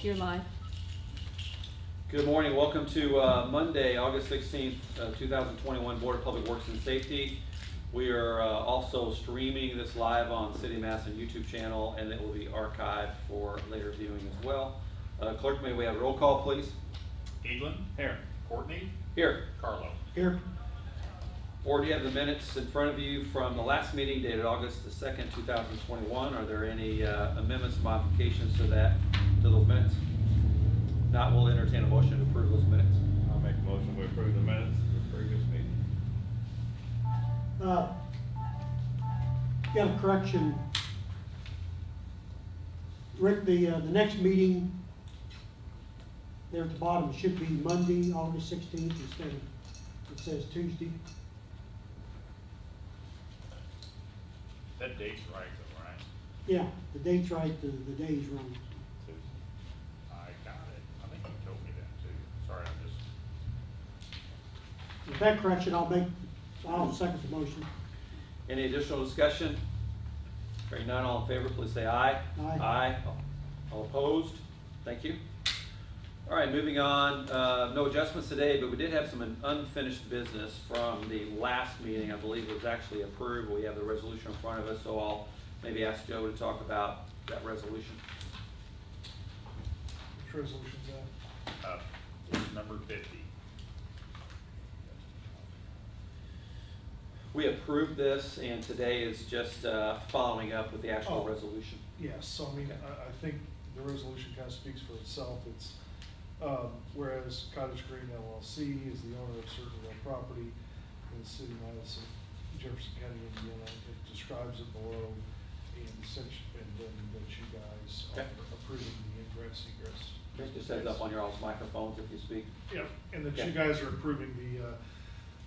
You're live. Good morning. Welcome to Monday, August 16th, 2021 Board of Public Works and Safety. We are also streaming this live on City of Madison YouTube channel, and it will be archived for later viewing as well. Clerk, may we have a roll call, please? Eaglin? Here. Courtney? Here. Carlo? Here. Board, you have the minutes in front of you from the last meeting dated August the 2nd, 2021. Are there any amendments, modifications to those minutes? Not, we'll entertain a motion to approve those minutes. I'll make a motion to approve the minutes of the previous meeting. Got a correction. Rick, the next meeting there at the bottom should be Monday, August 16th instead of, it says Tuesday. That date's right though, right? Yeah, the date's right, the day's wrong. Tuesday. I got it. I think you told me that too. Sorry, I just. With that correction, I'll second the motion. Any additional discussion? Hearing none, all in favor, please say aye. Aye. Aye. All opposed? Thank you. All right, moving on. No adjustments today, but we did have some unfinished business from the last meeting. I believe it was actually approved. We have the resolution in front of us, so I'll maybe ask Joe to talk about that resolution. Which resolution's that? It's number 50. We approved this, and today is just following up with the actual resolution. Yes, so I mean, I think the resolution kind of speaks for itself. It's, whereas Cottage Green LLC is the owner of certain real property in the city of Madison, Jefferson County, Indiana. It describes it below, and then that you guys are approving the ingress egress. Just heads up on your all's microphones if you speak. Yep, and that you guys are approving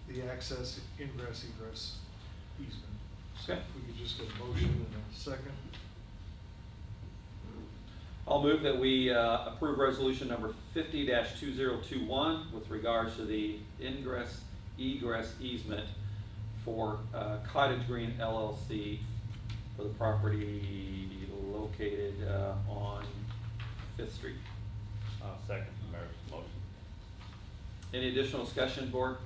the access ingress egress easement. So Okay. if we could just get a motion and a second. I'll move that we approve resolution number 50-2021 with regards to the ingress egress easement for Cottage Green LLC for the property located on 5th Street. Second the mayor's motion. Any additional discussion, board?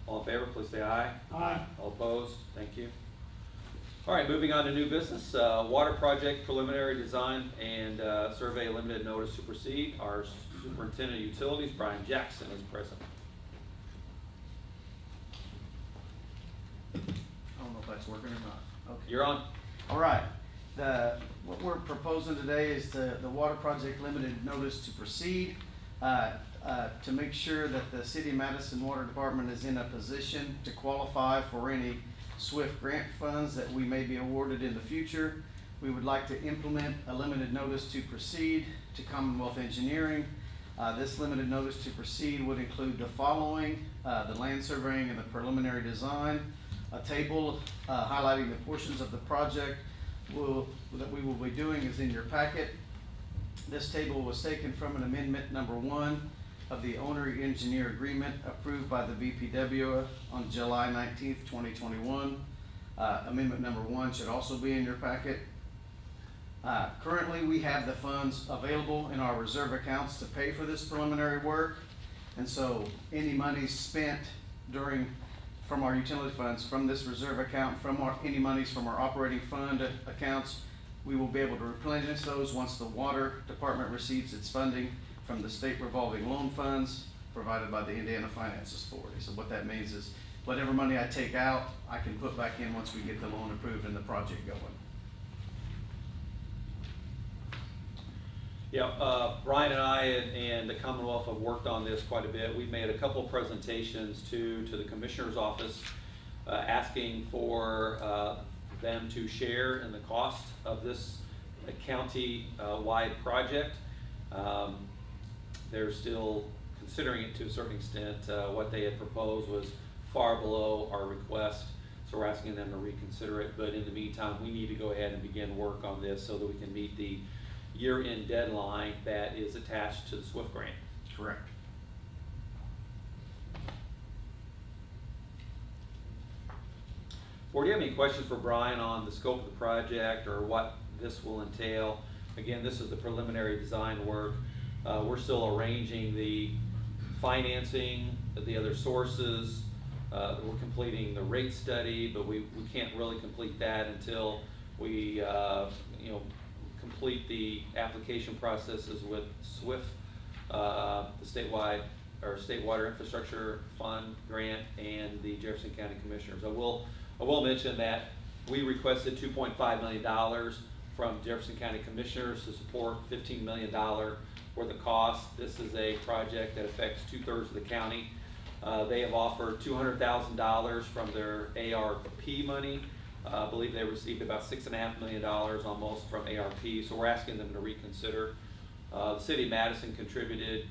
All in favor, please say aye. Aye. All opposed? Thank you. All right, moving on to new business. Water project preliminary design and survey limited notice to proceed. Our superintendent of utilities, Brian Jackson, is present. I don't know if that's working or not. Okay. You're on. All right. What we're proposing today is the water project limited notice to proceed to make sure that the City of Madison Water Department is in a position to qualify for any SWIFT grant funds that we may be awarded in the future. We would like to implement a limited notice to proceed to Commonwealth Engineering. This limited notice to proceed would include the following: the land surveying and the preliminary design, a table highlighting the portions of the project that we will be doing is in your packet. This table was taken from an amendment number 1 of the owner-engineer agreement approved by the VPW on July 19th, 2021. Amendment number 1 should also be in your packet. Currently, we have the funds available in our reserve accounts to pay for this preliminary work, and so any money spent from our utility funds, from this reserve account, any monies from our operating fund accounts, we will be able to replenish those once the water department receives its funding from the state revolving loan funds provided by the Indiana Finance Authority. So what that means is whatever money I take out, I can put back in once we get the loan approved and the project going. Yeah, Brian and I and the Commonwealth have worked on this quite a bit. We've made a couple of presentations to the Commissioner's Office asking for them to share in the cost of this county-wide project. They're still considering it to a certain extent. What they had proposed was far below our request, so we're asking them to reconsider it. But in the meantime, we need to go ahead and begin work on this so that we can meet the year-end deadline that is attached to the SWIFT grant. Correct. Board, do you have any questions for Brian on the scope of the project or what this will entail? Again, this is the preliminary design work. We're still arranging the financing, the other sources. We're completing the rate study, but we can't really complete that until we complete the application processes with SWIFT, the statewide or State Water Infrastructure Fund grant, and the Jefferson County Commissioners. I will mention that we requested $2.5 million from Jefferson County Commissioners to support $15 million worth of cost. This is a project that affects 2/3 of the county. They have offered $200,000 from their ARP money. I believe they received about $6.5 million almost from ARP, so we're asking them to reconsider. The city of Madison contributed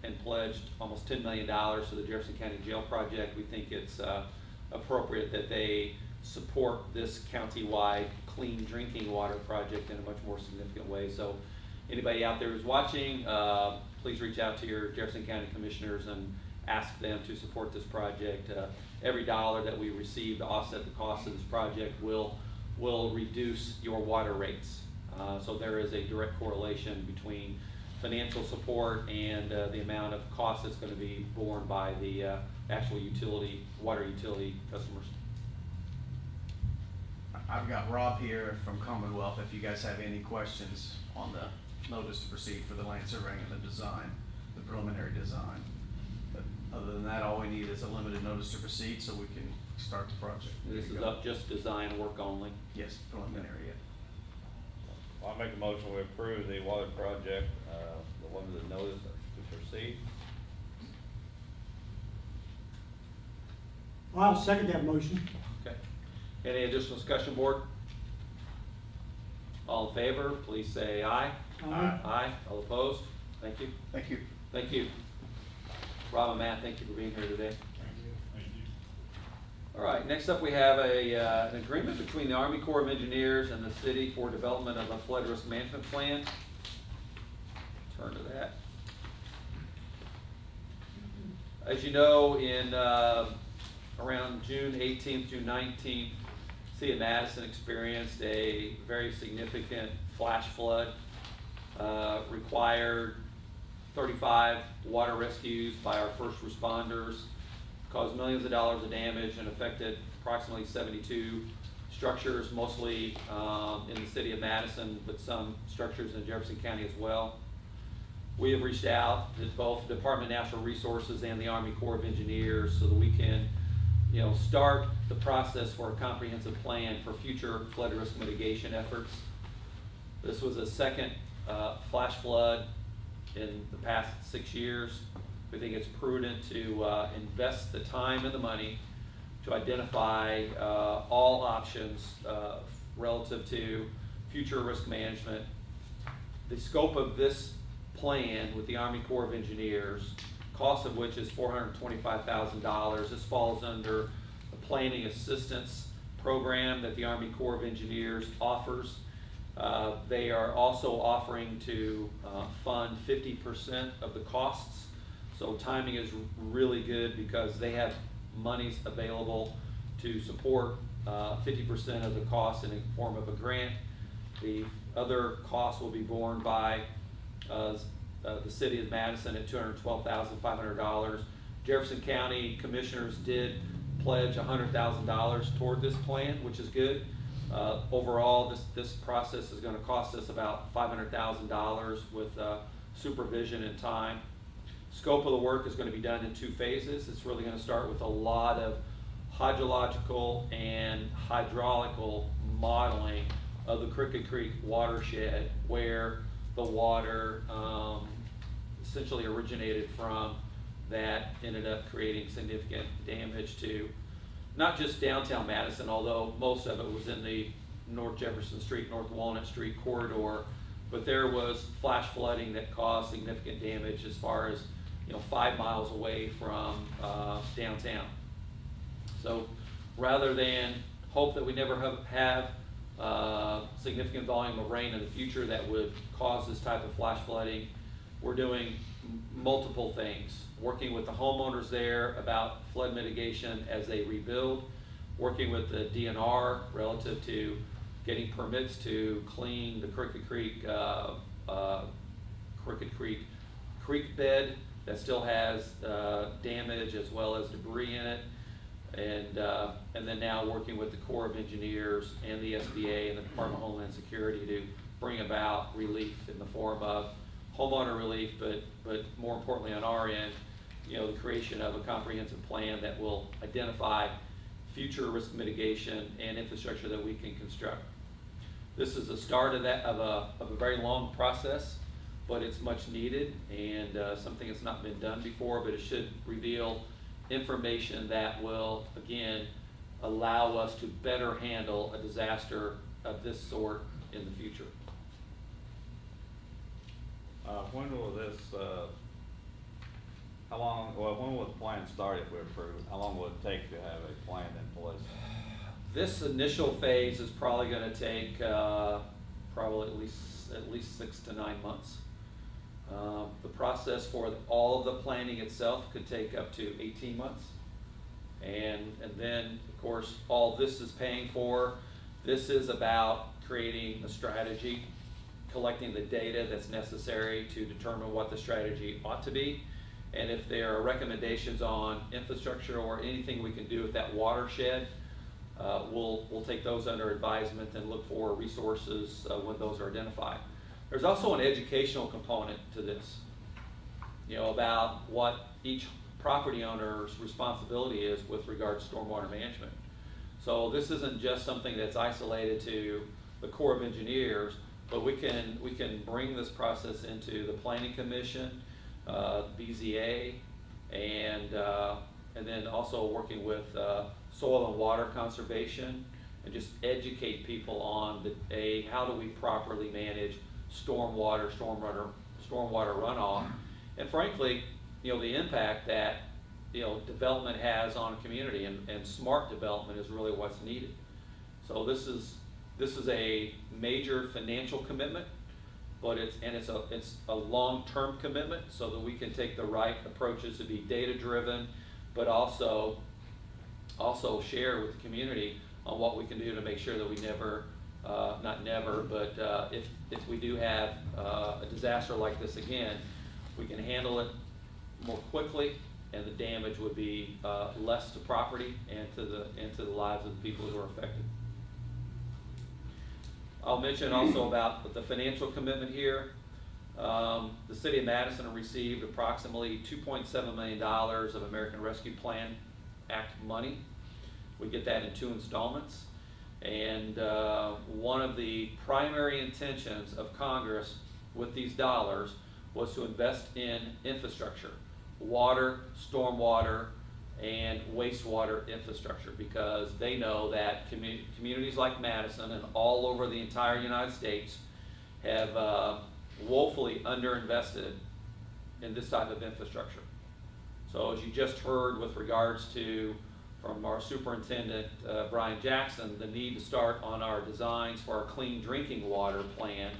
and pledged almost $10 million to the Jefferson County Jail project. We think it's appropriate that they support this county-wide clean drinking water project in a much more significant way. So anybody out there who's watching, please reach out to your Jefferson County Commissioners and ask them to support this project. Every dollar that we receive to offset the cost of this project will reduce your water rates. So there is a direct correlation between financial support and the amount of cost that's going to be borne by the actual water utility customers. I've got Rob here from Commonwealth if you guys have any questions on the notice to proceed for the land surveying and the design, the preliminary design. But other than that, all we need is a limited notice to proceed so we can start the project. This is up just design work only. Yes, preliminary, yeah. Well, I make a motion we approve the water project, the limited notice to proceed. I'll second that motion. Okay. Any additional discussion, board? All in favor, please say aye. Aye. Aye. All opposed? Thank you. Thank you. Thank you. Rob and Matt, thank you for being here today. All right, next up we have an agreement between the Army Corps of Engineers and the city for development of a flood risk management plan. Turn to that. As you know, in around June 18th, June 19th, City of Madison experienced a very significant flash flood, required 35 water rescues by our first responders, caused millions of dollars of damage, and affected approximately 72 structures, mostly in the city of Madison, but some structures in Jefferson County as well. We have reached out to both the Department of Natural Resources and the Army Corps of Engineers so that we can start the process for a comprehensive plan for future flood risk mitigation efforts. This was a second flash flood in the past 6 years. We think it's prudent to invest the time and the money to identify all options relative to future risk management. The scope of this plan with the Army Corps of Engineers, cost of which is $425,000. This falls under the planning assistance program that the Army Corps of Engineers offers. They are also offering to fund 50% of the costs. So timing is really good because they have monies available to support 50% of the cost in the form of a grant. The other costs will be borne by the city of Madison at $212,500. Jefferson County Commissioners did pledge $100,000 toward this plan, which is good. Overall, this process is going to cost us about $500,000 with supervision and time. Scope of the work is going to be done in 2 phases. It's really going to start with a lot of hydrological and hydraulical modeling of the Crooked Creek watershed, where the water essentially originated from, that ended up creating significant damage to not just downtown Madison, although most of it was in the North Jefferson Street, North Walnut Street corridor, but there was flash flooding that caused significant damage as far as 5 miles away from downtown. So rather than hope that we never have significant volume of rain in the future that would cause this type of flash flooding, we're doing multiple things. Working with the homeowners there about flood mitigation as they rebuild, working with the DNR relative to getting permits to clean the Crooked Creek creek bed that still has damage as well as debris in it. And then now working with the Corps of Engineers and the SBA and the Department of Homeland Security to bring about relief in the form of homeowner relief, but more importantly on our end, you know, the creation of a comprehensive plan that will identify future risk mitigation and infrastructure that we can construct. This is the start of a very long process, but it's much needed and something that's not been done before, but it should reveal information that will, again, allow us to better handle a disaster of this sort in the future. When will this, when will the plan start if we approve it? How long will it take to have a plan in place? This initial phase is probably going to take probably at least 6 to 9 months. The process for all of the planning itself could take up to 18 months. And then, of course, all this is paying for. This is about creating a strategy, collecting the data that's necessary to determine what the strategy ought to be. And if there are recommendations on infrastructure or anything we can do with that watershed, we'll take those under advisement and look for resources when those are identified. There's also an educational component to this, you know, about what each property owner's responsibility is with regard to stormwater management. So this isn't just something that's isolated to the Corps of Engineers, but we can bring this process into the Planning Commission, BZA, and then also working with soil and water conservation, and just educate people on how do we properly manage stormwater runoff, and frankly, you know, the impact that, you know, development has on a community, and smart development is really what's needed. So this is a major financial commitment, but it's a long-term commitment so that we can take the right approaches to be data-driven, but also share with the community on what we can do to make sure that we never, not never, but if we do have a disaster like this again, we can handle it more quickly, and the damage would be less to property and to the lives of the people who are affected. I'll mention also about the financial commitment here. The City of Madison received approximately $2.7 million of American Rescue Plan Act money. We get that in 2 installments. And one of the primary intentions of Congress with these dollars was to invest in infrastructure, water, stormwater, and wastewater infrastructure, because they know that communities like Madison and all over the entire United States have woefully underinvested in this type of infrastructure. So as you just heard with regards to from our superintendent, Brian Jackson, the need to start on our designs for our clean drinking water plan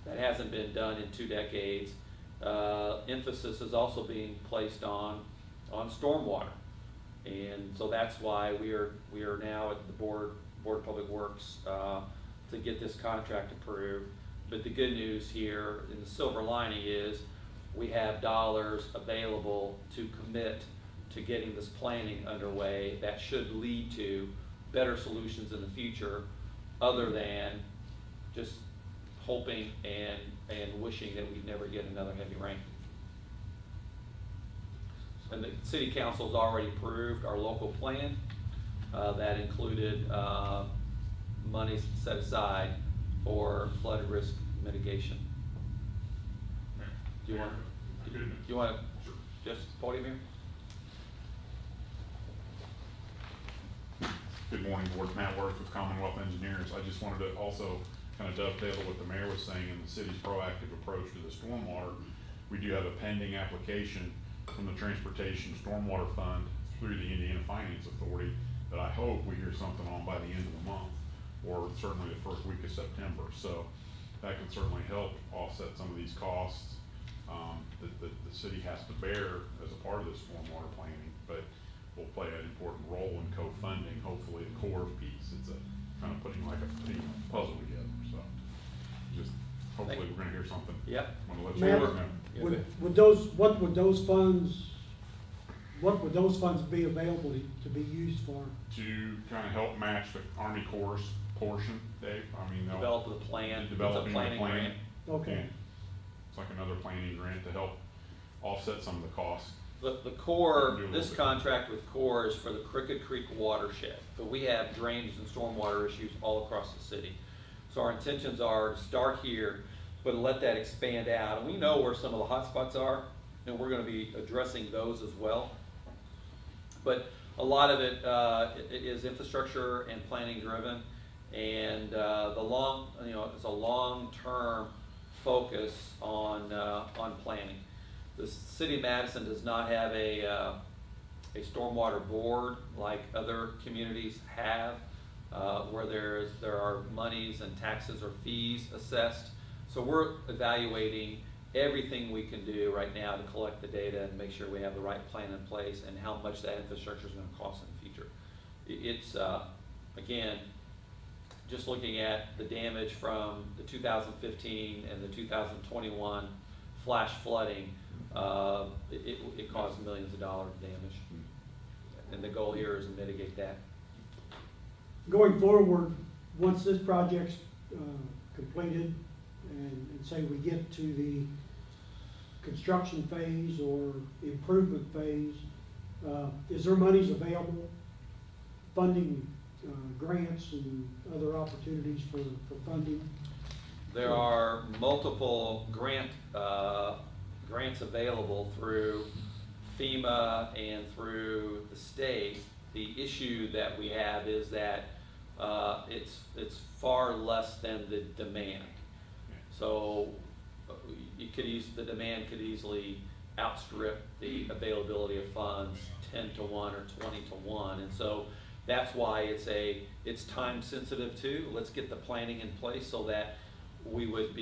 that hasn't been done in 2 decades. Emphasis is also being placed on stormwater. And so that's why we are now at the Board of Public Works to get this contract approved. But the good news here, and the silver lining, is we have dollars available to commit to getting this planning underway that should lead to better solutions in the future, other than just hoping and wishing that we'd never get another heavy rain. And the City Council's already approved our local plan that included monies set aside for flood risk mitigation. Do you want to just podium here? Good morning, Board. Matt Worth with Commonwealth Engineers. I just wanted to also kind of dovetail what the mayor was saying in the city's proactive approach to the stormwater. We do have a pending application from the Transportation Stormwater Fund through the Indiana Finance Authority that I hope we hear something on by the end of the month, or certainly the first week of September. So that can certainly help offset some of these costs that the city has to bear as a part of this stormwater planning, but will play an important role in co-funding, hopefully, the core piece. It's kind of putting like a pretty puzzle together, so. Just, hopefully we're gonna hear something. Yep. Wanna let you Matt, know. Yeah, would those funds be available to be used for? To kind of help match the Army Corps portion, Dave, I mean, they'll. Develop the plan. It's a Developing the planning plan. grant. Okay. Yeah. It's like another planning grant to help offset some of the costs. The Corps, Do a little this bit. contract with Corps is for the Crooked Creek watershed, but we have drainage and stormwater issues all across the city. So our intentions are to start here, but let that expand out. And we know where some of the hot spots are, and we're gonna be addressing those as well. But a lot of it is infrastructure and planning driven, and it's a long-term focus on planning. The city of Madison does not have a stormwater board like other communities have, where there are monies and taxes or fees assessed. So we're evaluating everything we can do right now to collect the data and make sure we have the right plan in place and how much that infrastructure is going to cost in the future. It's, again, just looking at the damage from the 2015 and the 2021 flash flooding, it caused millions of dollars of damage. And the goal here is to mitigate that. Going forward, once this project's completed and say we get to the construction phase or improvement phase, is there monies available, funding grants and other opportunities for funding? There are multiple grants available through FEMA and through the state. The issue that we have is that it's far less than the demand. So the demand could easily outstrip the availability of funds 10 to 1 or 20 to 1. And so that's why it's time sensitive too. Let's get the planning in place so that we would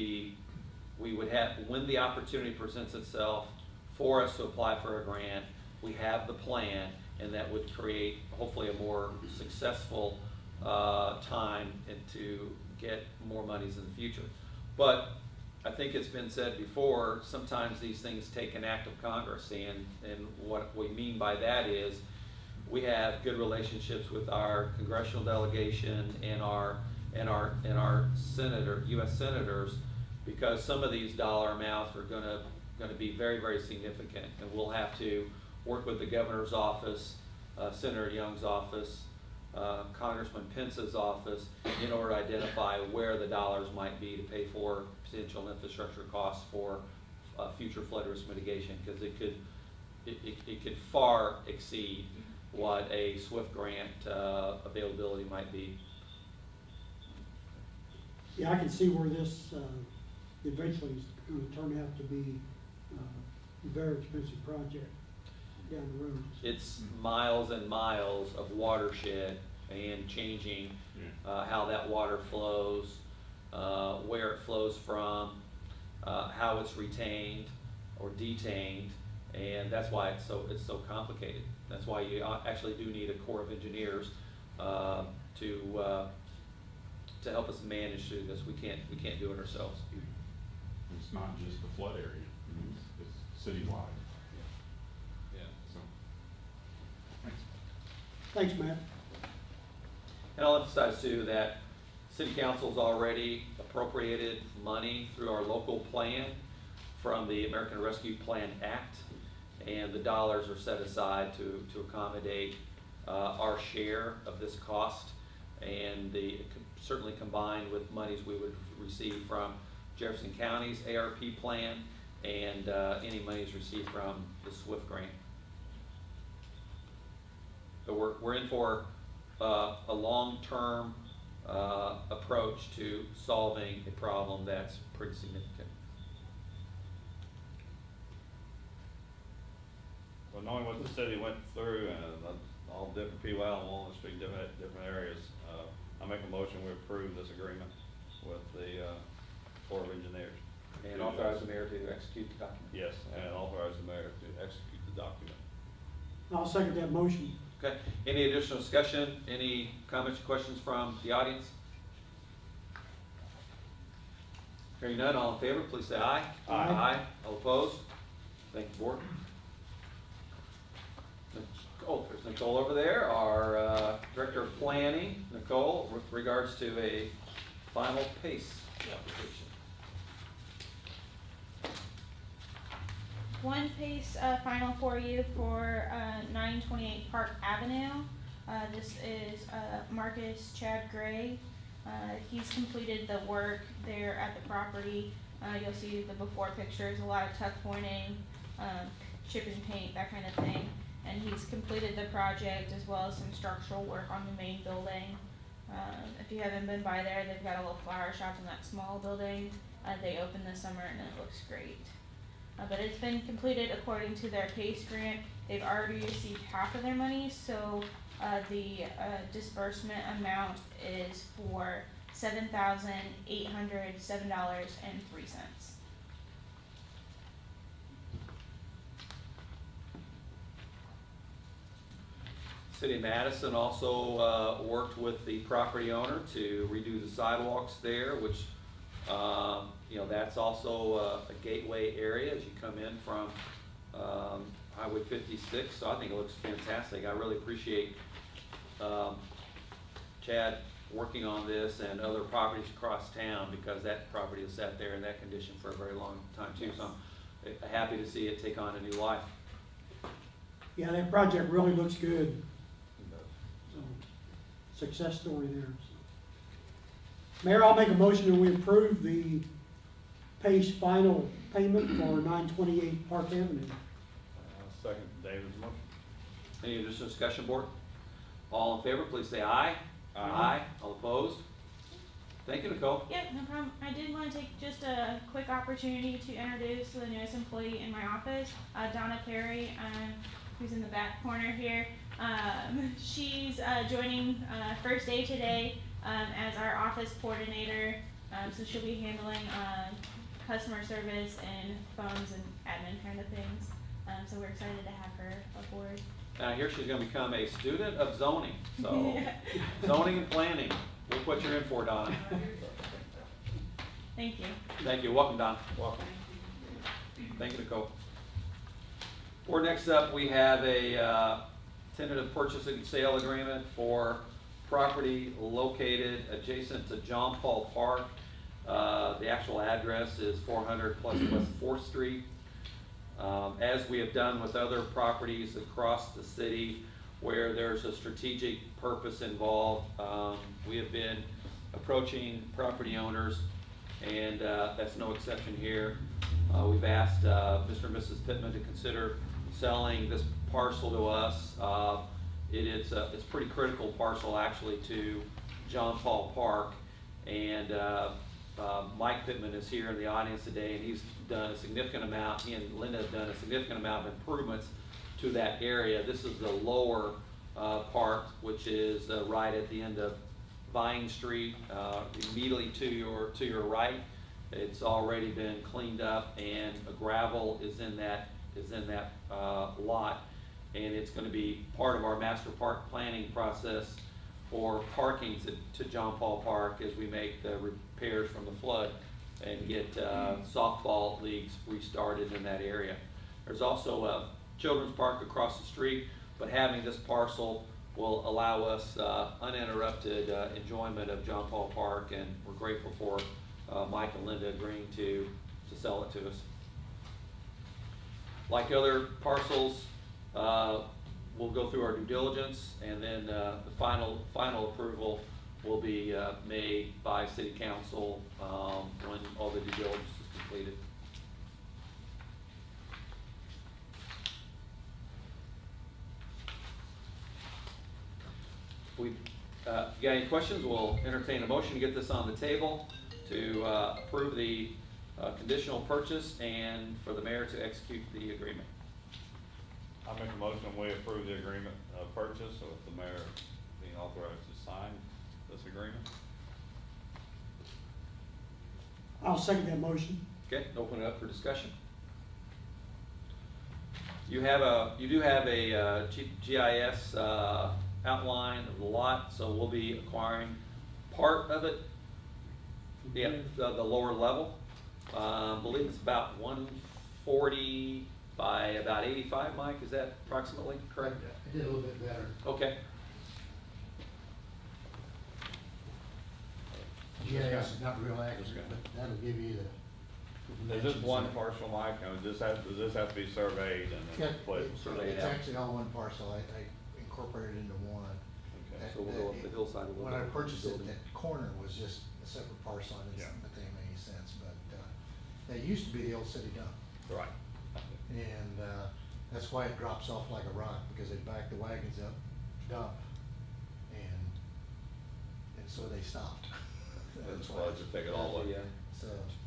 have, when the opportunity presents itself for us to apply for a grant, we have the plan, and that would create hopefully a more successful time and to get more monies in the future. But I think it's been said before, sometimes these things take an act of Congress, and what we mean by that is we have good relationships with our congressional delegation and our U.S. senators, because some of these dollar amounts are going to be very, very significant, and we'll have to work with the governor's office, Senator Young's office, Congressman Pence's office, in order to identify where the dollars might be to pay for potential infrastructure costs for future flood risk mitigation, because it could far exceed what a SWIFT grant availability might be. Yeah, I can see where this eventually is going to turn out to be a very expensive project down the road. It's miles and miles of watershed and changing how that water flows, where it flows from, how it's retained or detained, and that's why it's so complicated. That's why you actually do need a Corps of Engineers to help us manage through this. We can't do it ourselves. It's not just the flood area, it's citywide. Yeah. So, thanks. Thanks, Matt. And I'll emphasize too that City Council's already appropriated money through our local plan from the American Rescue Plan Act, and the dollars are set aside to accommodate our share of this cost, and certainly combined with monies we would receive from Jefferson County's ARP plan and any monies received from the SWIFT grant. So we're in for a long-term approach to solving a problem that's pretty significant. Well, knowing what the city went through and all different people out on Walnut Street, different areas, I make a motion we approve this agreement with the Corps of Engineers. And authorize the mayor to execute the document. Yes, and authorize the mayor to execute the document. I'll second that motion. Okay, any additional discussion, any comments or questions from the audience? Hearing none, all in favor, please say aye. Aye. Aye, all opposed? Thank you, board. Oh, there's Nicole over there, our Director of Planning. Nicole, with regards to a final PACE application. One PACE final for you for 928 Park Avenue. This is Marcus Chad Gray. He's completed the work there at the property. You'll see the before pictures, a lot of tuck pointing, chip and paint, that kind of thing. And he's completed the project as well as some structural work on the main building. If you haven't been by there, they've got a little flower shop in that small building. They opened this summer and it looks great. But it's been completed according to their PACE grant. They've already received half of their money, so the disbursement amount is for $7,807.03. City of Madison also worked with the property owner to redo the sidewalks there, which that's also a gateway area as you come in from Highway 56. So I think it looks fantastic. I really appreciate Chad working on this and other properties across town, because that property has sat there in that condition for a very long time too. So I'm happy to see it take on a new life. Yeah, that project really looks good. So, success story there. So. Mayor, I'll make a motion that we approve the PACE final payment for 928 Park Avenue. Second David's motion. Any additional discussion, board? All in favor, please say aye. Aye. All opposed? Thank you, Nicole. Yep, no problem. I did want to take just a quick opportunity to introduce the newest employee in my office, Donna Perry, who's in the back corner here. She's joining first day today as our office coordinator, so she'll be handling customer service and phones and admin kind of things. So we're excited to have her aboard. Now here she's going to become a student of zoning. So zoning and planning. Look what you're in for, Donna. Thank you. Thank you. Welcome, Donna. Welcome. Thank you, Nicole. For next up, we have a tentative purchase and sale agreement for property located adjacent to John Paul Park. The actual address is 400 plus West 4th Street. As we have done with other properties across the city where there's a strategic purpose involved, we have been approaching property owners, and that's no exception here. We've asked Mr. and Mrs. Pittman to consider selling this parcel to us. It's a pretty critical parcel actually to John Paul Park, and Mike Pittman is here in the audience today, and he's done a significant amount, he and Linda have done a significant amount of improvements to that area. This is the lower part, which is right at the end of Vine Street, immediately to your right. It's already been cleaned up, and a gravel is in that lot, and it's going to be part of our master park planning process for parking to John Paul Park as we make the repairs from the flood and get softball leagues restarted in that area. There's also a children's park across the street, but having this parcel will allow us uninterrupted enjoyment of John Paul Park, and we're grateful for Mike and Linda agreeing to sell it to us. Like other parcels, we'll go through our due diligence, and then the final approval will be made by City Council when all the due diligence is completed. If you got any questions, we'll entertain a motion to get this on the table to approve the conditional purchase and for the mayor to execute the agreement. I make a motion we approve the agreement of purchase with the mayor being authorized to sign this agreement. I'll second that motion. Okay, open it up for discussion. You do have a GIS outline of the lot, so we'll be acquiring part of it. Yeah, the lower level. I believe it's about 140 by about 85, Mike, is that approximately correct? I did a little bit better. Okay. GIS is not real accurate, but that'll give you the. Is this one parcel, Mike, or does this have to be surveyed and Yeah, then split? it's actually all one parcel. I incorporated it into one. Okay. So we'll go up the hillside a little When I bit. purchased it, that corner was just a separate parcel, and it Yeah. didn't make any sense, but, that used to be the old city dump. Right. And, that's why it drops off like a rock, because they back the wagons up, dump, and so they stopped. That's why to take it all away. Yeah. So,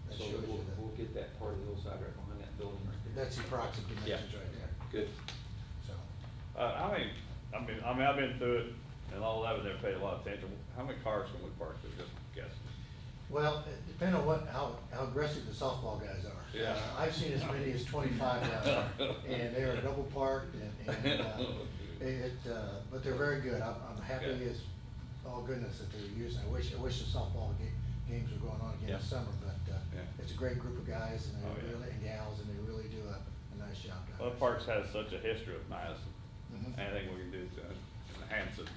that So shows you we'll that, get that part of the hillside right behind that building right there. that's the approximate dimensions right there, Good. so. I've been through it and all that, but never paid a lot of attention. How many cars can we park there, just guessing? Well, it depends on how aggressive the softball guys are. Yeah. I've seen as many as 25 down there, and they are double parked, but they're very good. I'm happy Okay. as all goodness that they're using. I wish the softball games were going on again this Yeah. summer, but Yeah. it's a great group of guys and Oh, yeah. and gals, and they really do a nice job down Well, there. Parks has such a history of Madison. Mhm. Anything we can do to enhance it. I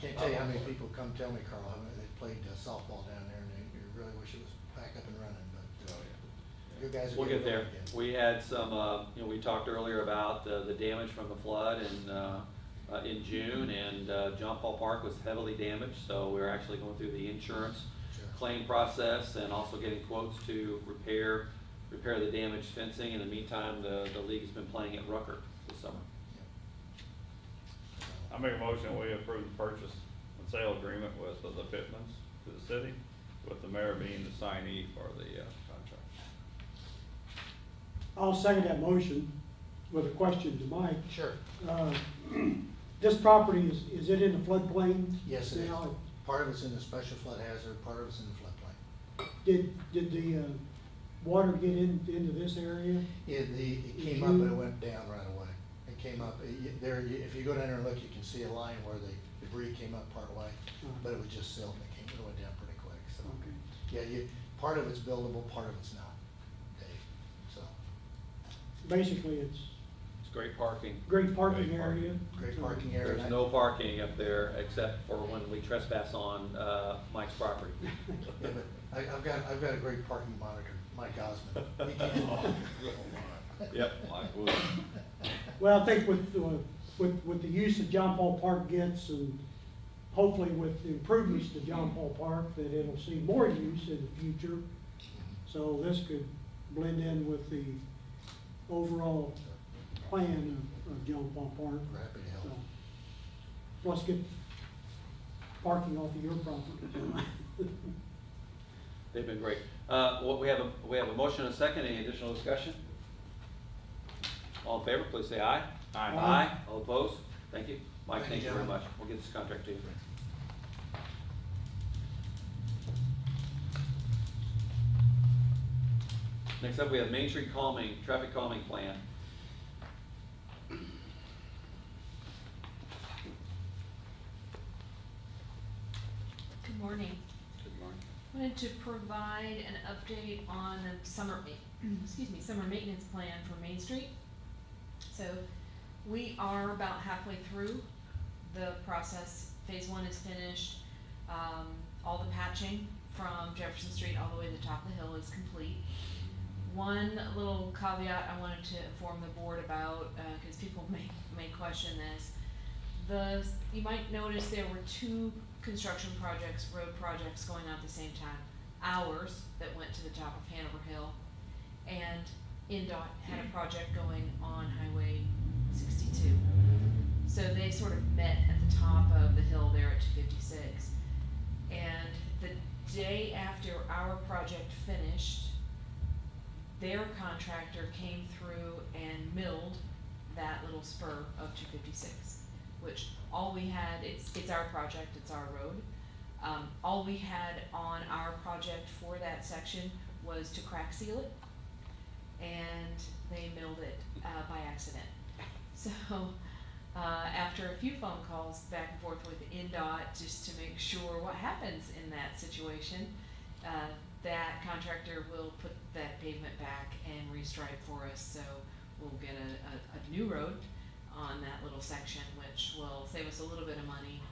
can't tell you how many people come tell me, Carl, how they played softball down there, and they really wish it was back up and running, but. Oh, yeah. You guys are We'll getting get there. going again. We had some, we talked earlier about the damage from the flood in June, and John Paul Park was heavily damaged, so we're actually going through the insurance Sure. claim process and also getting quotes to repair the damaged fencing. In the meantime, the league has been playing at Rucker this summer. I make a motion, we approve the purchase and sale agreement with the Pittmans to the city, with the mayor being the signee for the contract. I'll second that motion with a question to Mike. Sure. This property, is it in the floodplain? Yes, it is. now? Part of it's in the special flood hazard, part of it's in the floodplain. Did the water get into this area? It came up and it went down right away. It came up, if you go down there and look, you can see a line where the debris came up part way, but it was just silt, and it went down pretty quick, so. Okay. Yeah, part of it's buildable, part of it's not, Dave, so. Basically, it's Great parking. great parking Great parking. area. Great parking area. There's no parking up there except for when we trespass on Mike's property. Yeah, but I've got a great parking monitor, Mike Osmond. He can- Yep. Mike Wood. Well, I think with the use that John Paul Park gets, and hopefully with the improvements to John Paul Park, that it'll see more use in the future. So this could blend in with the overall plan of John Paul Park. We're happy to help. So, plus get parking off of your property. They've been great. We have a motion and a second. Any additional discussion? All in favor, please say aye. Aye. Aye. All opposed? Thank you. Mike, Thank thank you, you very gentlemen. much. We'll get this contract to you. Next up, we have Main Street traffic calming plan. Good morning. Good morning. Wanted to provide an update on the summer maintenance plan for Main Street. So we are about halfway through the process. Phase 1 is finished. All the patching from Jefferson Street all the way to the top of the hill is complete. One little caveat I wanted to inform the board about, because people may question this. You might notice there were two construction projects, road projects going on at the same time. Ours that went to the top of Hanover Hill, and INDOT had a project going on Highway 62. So they sort of met at the top of the hill there at 256. And the day after our project finished, their contractor came through and milled that little spur of 256, which all we had, it's our project, it's our road. All we had on our project for that section was to crack seal it, and they milled it by accident. So, after a few phone calls back and forth with NDOT, just to make sure what happens in that situation, that contractor will put that pavement back and restripe for us, so we'll get a new road on that little section, which will save us a little bit of money,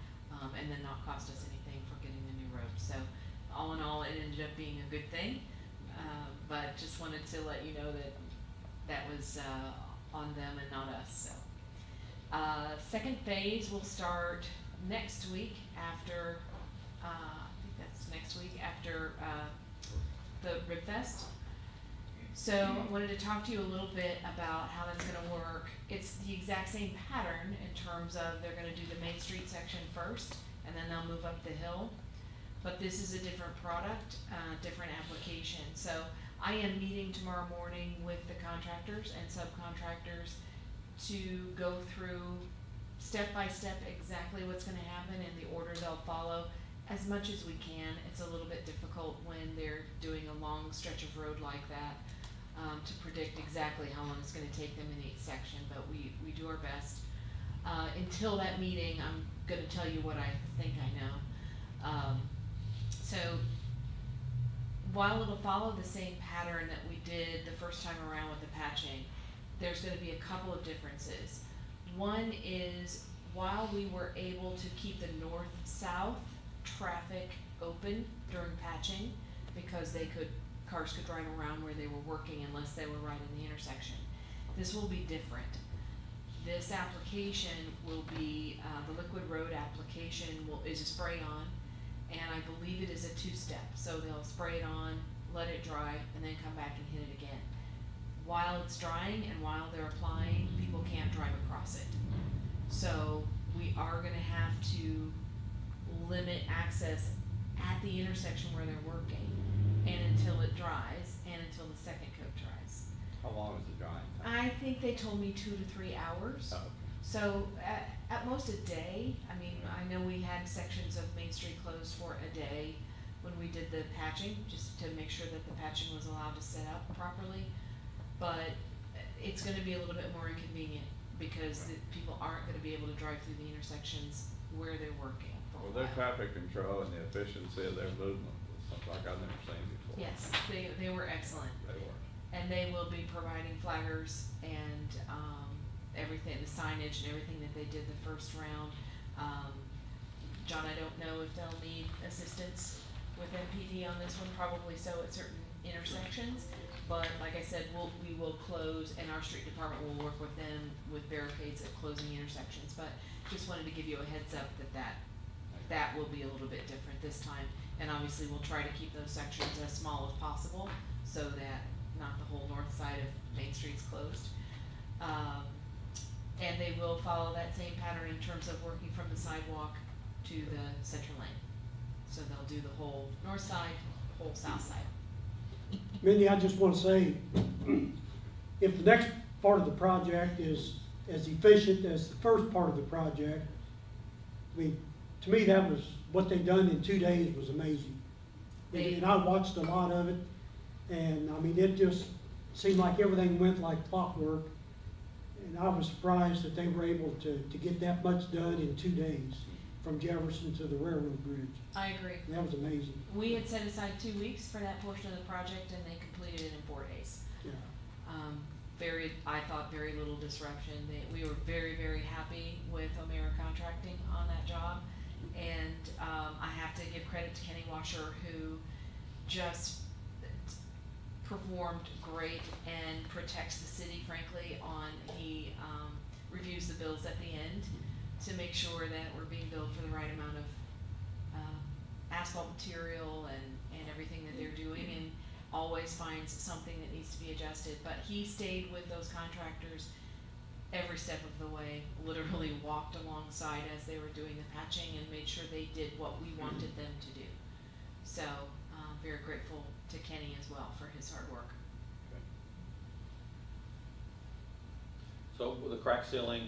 and then not cost us anything for getting the new road. So, all in all, it ended up being a good thing, but just wanted to let you know that that was on them and not us, so. Second phase will start next week after, I think that's next week after, the Rib Fest. So I wanted to talk to you a little bit about how that's gonna work. It's the exact same pattern in terms of they're gonna do the Main Street section first, and then they'll move up the hill. But this is a different product, different application. So I am meeting tomorrow morning with the contractors and subcontractors to go through step by step exactly what's gonna happen and the order they'll follow as much as we can. It's a little bit difficult when they're doing a long stretch of road like that, to predict exactly how long it's gonna take them in each section, but we do our best. Until that meeting, I'm gonna tell you what I think I know. So while it'll follow the same pattern that we did the first time around with the patching, there's gonna be a couple of differences. One is, while we were able to keep the north-south traffic open during patching, because cars could drive around where they were working unless they were right in the intersection, this will be different. This application will be, the liquid road application is a spray-on, and I believe it is a two-step. So they'll spray it on, let it dry, and then come back and hit it again. While it's drying and while they're applying, people can't drive across it. So we are gonna have to limit access at the intersection where they're working, and until it dries, and until the second coat dries. How long is the drying time? I think they told me 2 to 3 hours. Oh, okay. So at most a day. I mean, I know we had sections of Main Street closed for a day when we did the patching, just to make sure that the patching was allowed to set up properly. But it's gonna be a little bit more inconvenient because the people aren't gonna be able to drive through the intersections where they're working for a Well, their while. traffic control and the efficiency of their movement was something like I've never seen before. Yes, they were excellent. They were. And they will be providing flaggers and, everything, the signage and everything that they did the first round. John, I don't know if they'll need assistance with MPD on this one, probably so at certain intersections. But like I said, we will close, and our street department will work with them with barricades at closing intersections. But just wanted to give you a heads up that will be a little bit different this time. And obviously, we'll try to keep those sections as small as possible so that not the whole north side of Main Street's closed. And they will follow that same pattern in terms of working from the sidewalk to the center lane. So they'll do the whole north side, whole south side. Mindy, I just want to say, if the next part of the project is as efficient as the first part of the project, I mean, to me, that was, what they done in 2 days was amazing. And I watched a lot of it, and I mean, it just seemed like everything went like clockwork. And I was surprised that they were able to get that much done in 2 days, from Jefferson to the railroad bridge. I agree. That was amazing. We had set aside 2 weeks for that portion of the project, and they completed it in 4 days. Yeah. I thought very little disruption. We were very, very happy with O'Meara Contracting on that job. And I have to give credit to Kenny Washer, who just performed great and protects the city, frankly, he reviews the bills at the end to make sure that we're being billed for the right amount of asphalt material and everything that they're doing, and always finds something that needs to be adjusted. But he stayed with those contractors every step of the way, literally walked alongside as they were doing the patching and made sure they did what we wanted them to do. So, very grateful to Kenny as well for his hard work. Okay. So with the crack sealing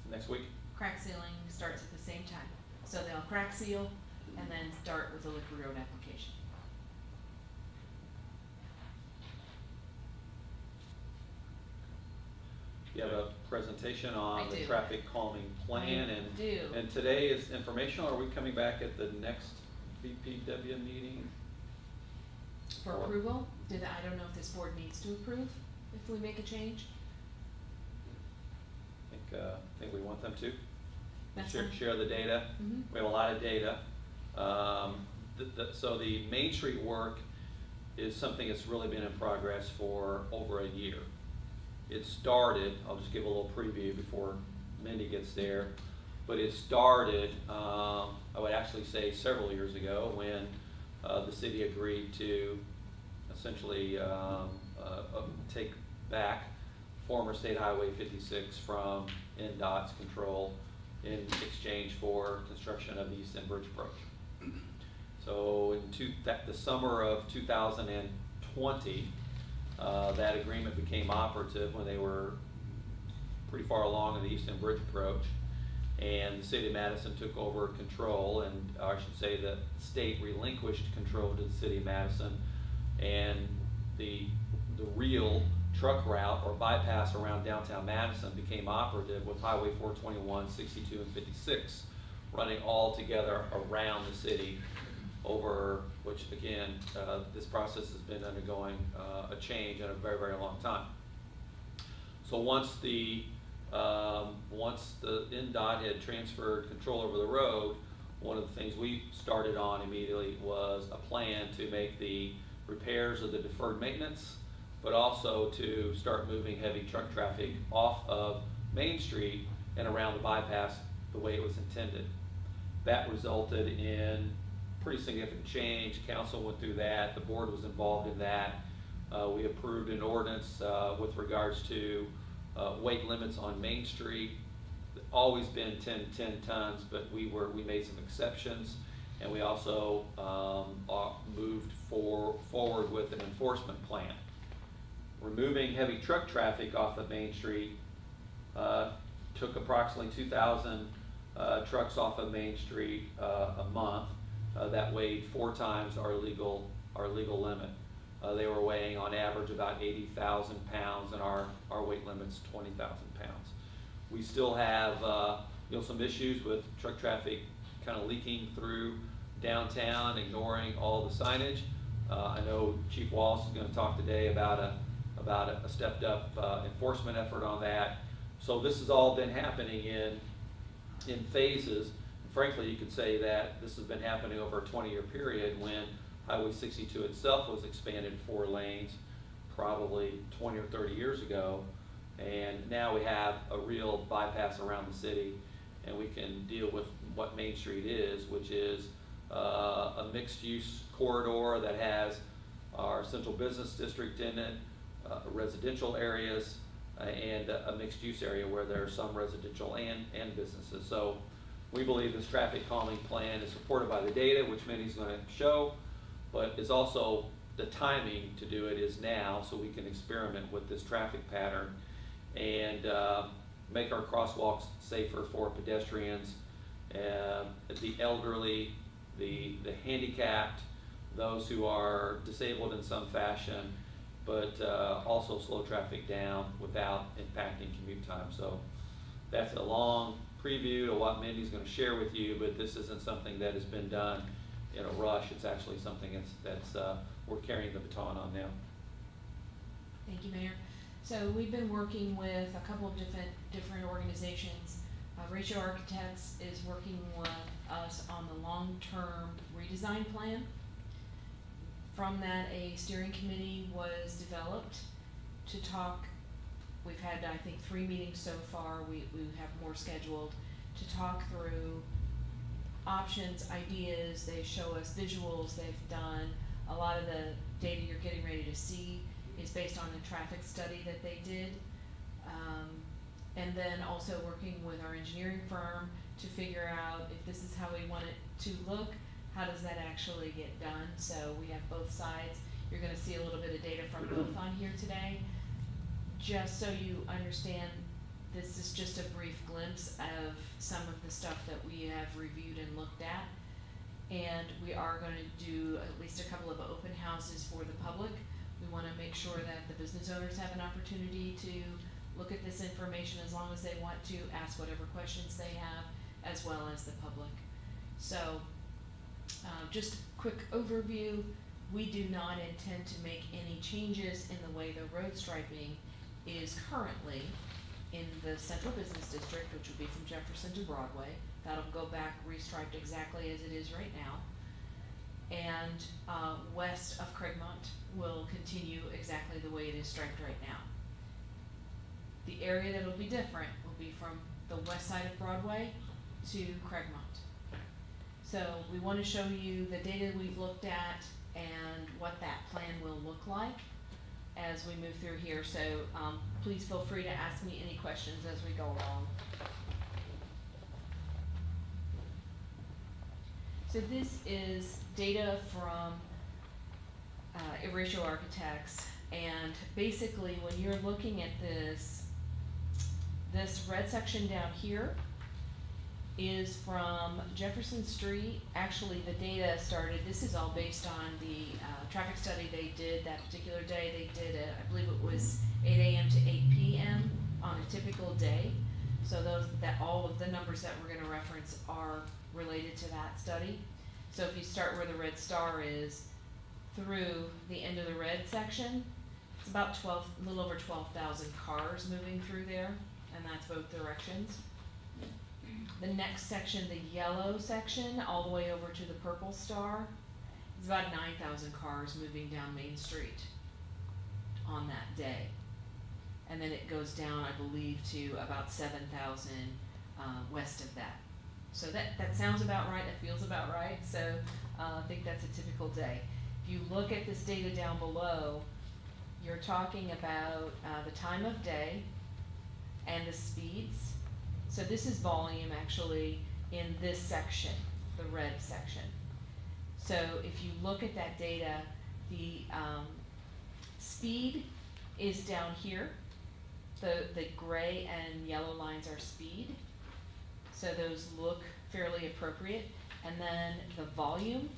next week? Crack sealing starts at the same time. So they'll crack seal and then start with the liquid road application. you have a presentation on I the do. traffic calming plan, I and do. and today is informational. Are we coming back at the next BPW meeting? For Or- approval, I don't know if this board needs to approve if we make a change. I think we want them to. That's Share, fine. share the data. Mhm. We have a lot of data. So the Main Street work is something that's really been in progress for over a year. It started, I'll just give a little preview before Mindy gets there, but it started, I would actually say several years ago when the city agreed to essentially take back former State Highway 56 from NDOT's control in exchange for construction of the East End Bridge approach. So in the summer of 2020, that agreement became operative when they were pretty far along in the East End Bridge approach, and the city of Madison took over control, and I should say the state relinquished control to the city of Madison, and the real truck route or bypass around downtown Madison became operative with Highway 421, 62, and 56 running all together around the city over, which again, this process has been undergoing a change in a very, very long time. So once the NDOT had transferred control over the road, one of the things we started on immediately was a plan to make the repairs of the deferred maintenance, but also to start moving heavy truck traffic off of Main Street and around the bypass the way it was intended. That resulted in pretty significant change. Council went through that. The board was involved in that. We approved an ordinance with regards to weight limits on Main Street. Always been 10 tons, but we made some exceptions, and we also moved forward with an enforcement plan. Removing heavy truck traffic off of Main Street took approximately 2,000 trucks off of Main Street a month. That weighed 4 times our legal limit. They were weighing on average about 80,000 pounds, and our weight limit's 20,000 pounds. We still have some issues with truck traffic kind of leaking through downtown, ignoring all the signage. I know Chief Wallace is going to talk today about a stepped up enforcement effort on that. So this has all been happening in phases. Frankly, you could say that this has been happening over a 20-year period when Highway 62 itself was expanded 4 lanes probably 20 or 30 years ago, and now we have a real bypass around the city, and we can deal with what Main Street is, which is a mixed-use corridor that has our central business district in it, residential areas, and a mixed-use area where there are some residential and businesses. So we believe this traffic calming plan is supported by the data, which Minnie's going to show, but it's also the timing to do it is now, so we can experiment with this traffic pattern and make our crosswalks safer for pedestrians, the elderly, the handicapped, those who are disabled in some fashion, but also slow traffic down without impacting commute time. So that's a long preview of what Mindy's going to share with you, but this isn't something that has been done in a rush. It's actually something that's we're carrying the baton on now. Thank you, Mayor. So we've been working with a couple of different organizations. Ratio Architects is working with us on the long-term redesign plan. From that, a steering committee was developed to talk. We've had, I think, 3 meetings so far. We have more scheduled to talk through options, ideas. They show us visuals they've done. A lot of the data you're getting ready to see is based on the traffic study that they did. And then also working with our engineering firm to figure out if this is how we want it to look, how does that actually get done? So we have both sides. You're going to see a little bit of data from both on here today. Just so you understand, this is just a brief glimpse of some of the stuff that we have reviewed and looked at. And we are going to do at least a couple of open houses for the public. We want to make sure that the business owners have an opportunity to look at this information as long as they want to, ask whatever questions they have, as well as the public. So, just quick overview, we do not intend to make any changes in the way the road striping is currently in the central business district, which would be from Jefferson to Broadway. That'll go back restriped exactly as it is right now. And west of Craigmont will continue exactly the way it is striped right now. The area that'll be different will be from the west side of Broadway to Craigmont. So we want to show you the data we've looked at and what that plan will look like as we move through here. So please feel free to ask me any questions as we go along. So this is data from Erasure Architects, and basically when you're looking at this red section down here is from Jefferson Street. Actually, the data started, this is all based on the traffic study they did that particular day. They did, I believe it was 8 a.m. to 8 p.m. on a typical day. So all of the numbers that we're gonna reference are related to that study. So if you start where the red star is, through the end of the red section, it's about a little over 12,000 cars moving through there, and that's both directions. The next section, the yellow section, all the way over to the purple star, is about 9,000 cars moving down Main Street on that day. And then it goes down, I believe, to about 7,000 west of that. So that sounds about right, that feels about right, so I think that's a typical day. If you look at this data down below, you're talking about the time of day and the speeds. So this is volume actually in this section, the red section. So if you look at that data, the speed is down here. The gray and yellow lines are speed. So those look fairly appropriate. And then the volume,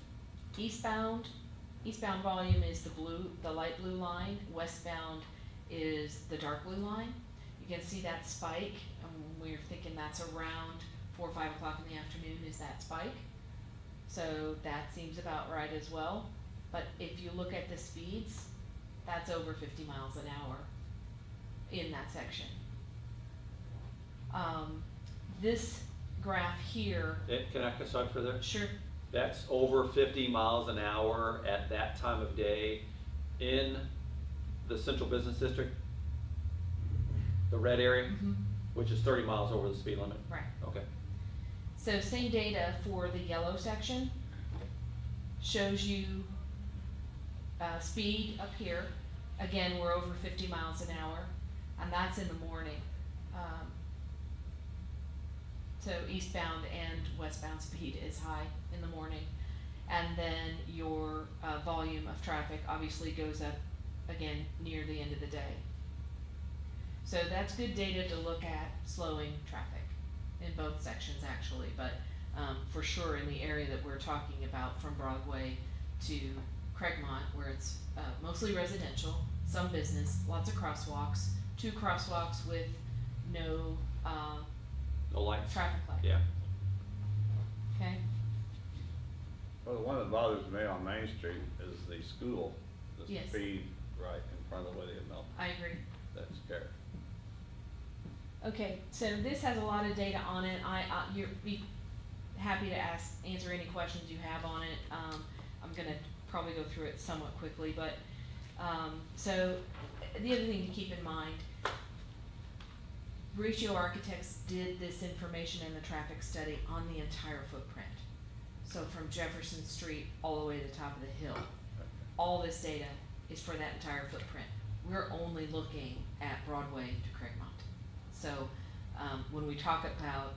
eastbound volume is the light blue line. Westbound is the dark blue line. You can see that spike. We're thinking that's around 4 or 5 o'clock in the afternoon is that spike. So that seems about right as well. But if you look at the speeds, that's over 50 miles an hour in that section. This graph here. Can I start for there? Sure. That's over 50 miles an hour at that time of day in the central business district, the red area, which is 30 miles over the speed limit. Right. Okay. So same data for the yellow section. Shows you speed up here. Again, we're over 50 miles an hour, and that's in the morning. So eastbound and westbound speed is high in the morning. And then your volume of traffic obviously goes up again near the end of the day. So that's good data to look at slowing traffic in both sections actually, but for sure in the area that we're talking about from Broadway to Craigmont, where it's mostly residential, some business, lots of crosswalks, 2 crosswalks with no lights. Traffic light. Yeah. Okay. Well, the one that bothers me on Main Street is the school, the Yes. speed right in front of the William Mill. I agree. That's scary. Okay, so this has a lot of data on it. You're be happy to answer any questions you have on it. I'm gonna probably go through it somewhat quickly, but so the other thing to keep in mind, Ratio Architects did this information in the traffic study on the entire footprint. So from Jefferson Street all the way to the top of the hill. All this data is for that entire footprint. We're only looking at Broadway to Craigmont. So when we talk about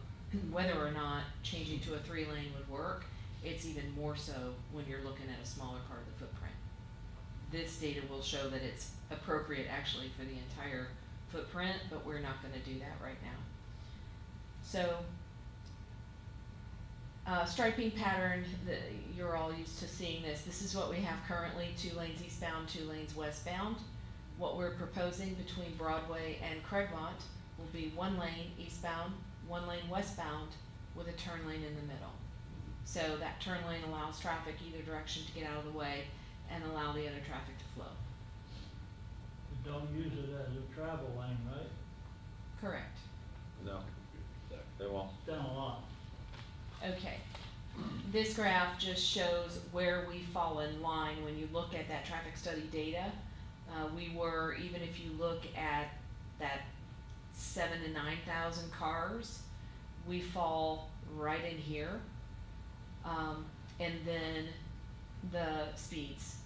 whether or not changing to a 3-lane would work, it's even more so when you're looking at a smaller part of the footprint. This data will show that it's appropriate actually for the entire footprint, but we're not going to do that right now. So striping pattern, you're all used to seeing this. This is what we have currently, 2 lanes eastbound, 2 lanes westbound. what we're proposing between Broadway and Craigmont will be 1 lane eastbound, 1 lane westbound, with a turn lane in the middle. So that turn lane allows traffic either direction to get out of the way and allow the other traffic to flow. You don't use it as a travel lane, right? Correct. No, they won't. Done a lot. Okay. This graph just shows where we fall in line when you look at that traffic study data. We were, even if you look at that 7,000 to 9,000 cars, we fall right in here. And then the speeds,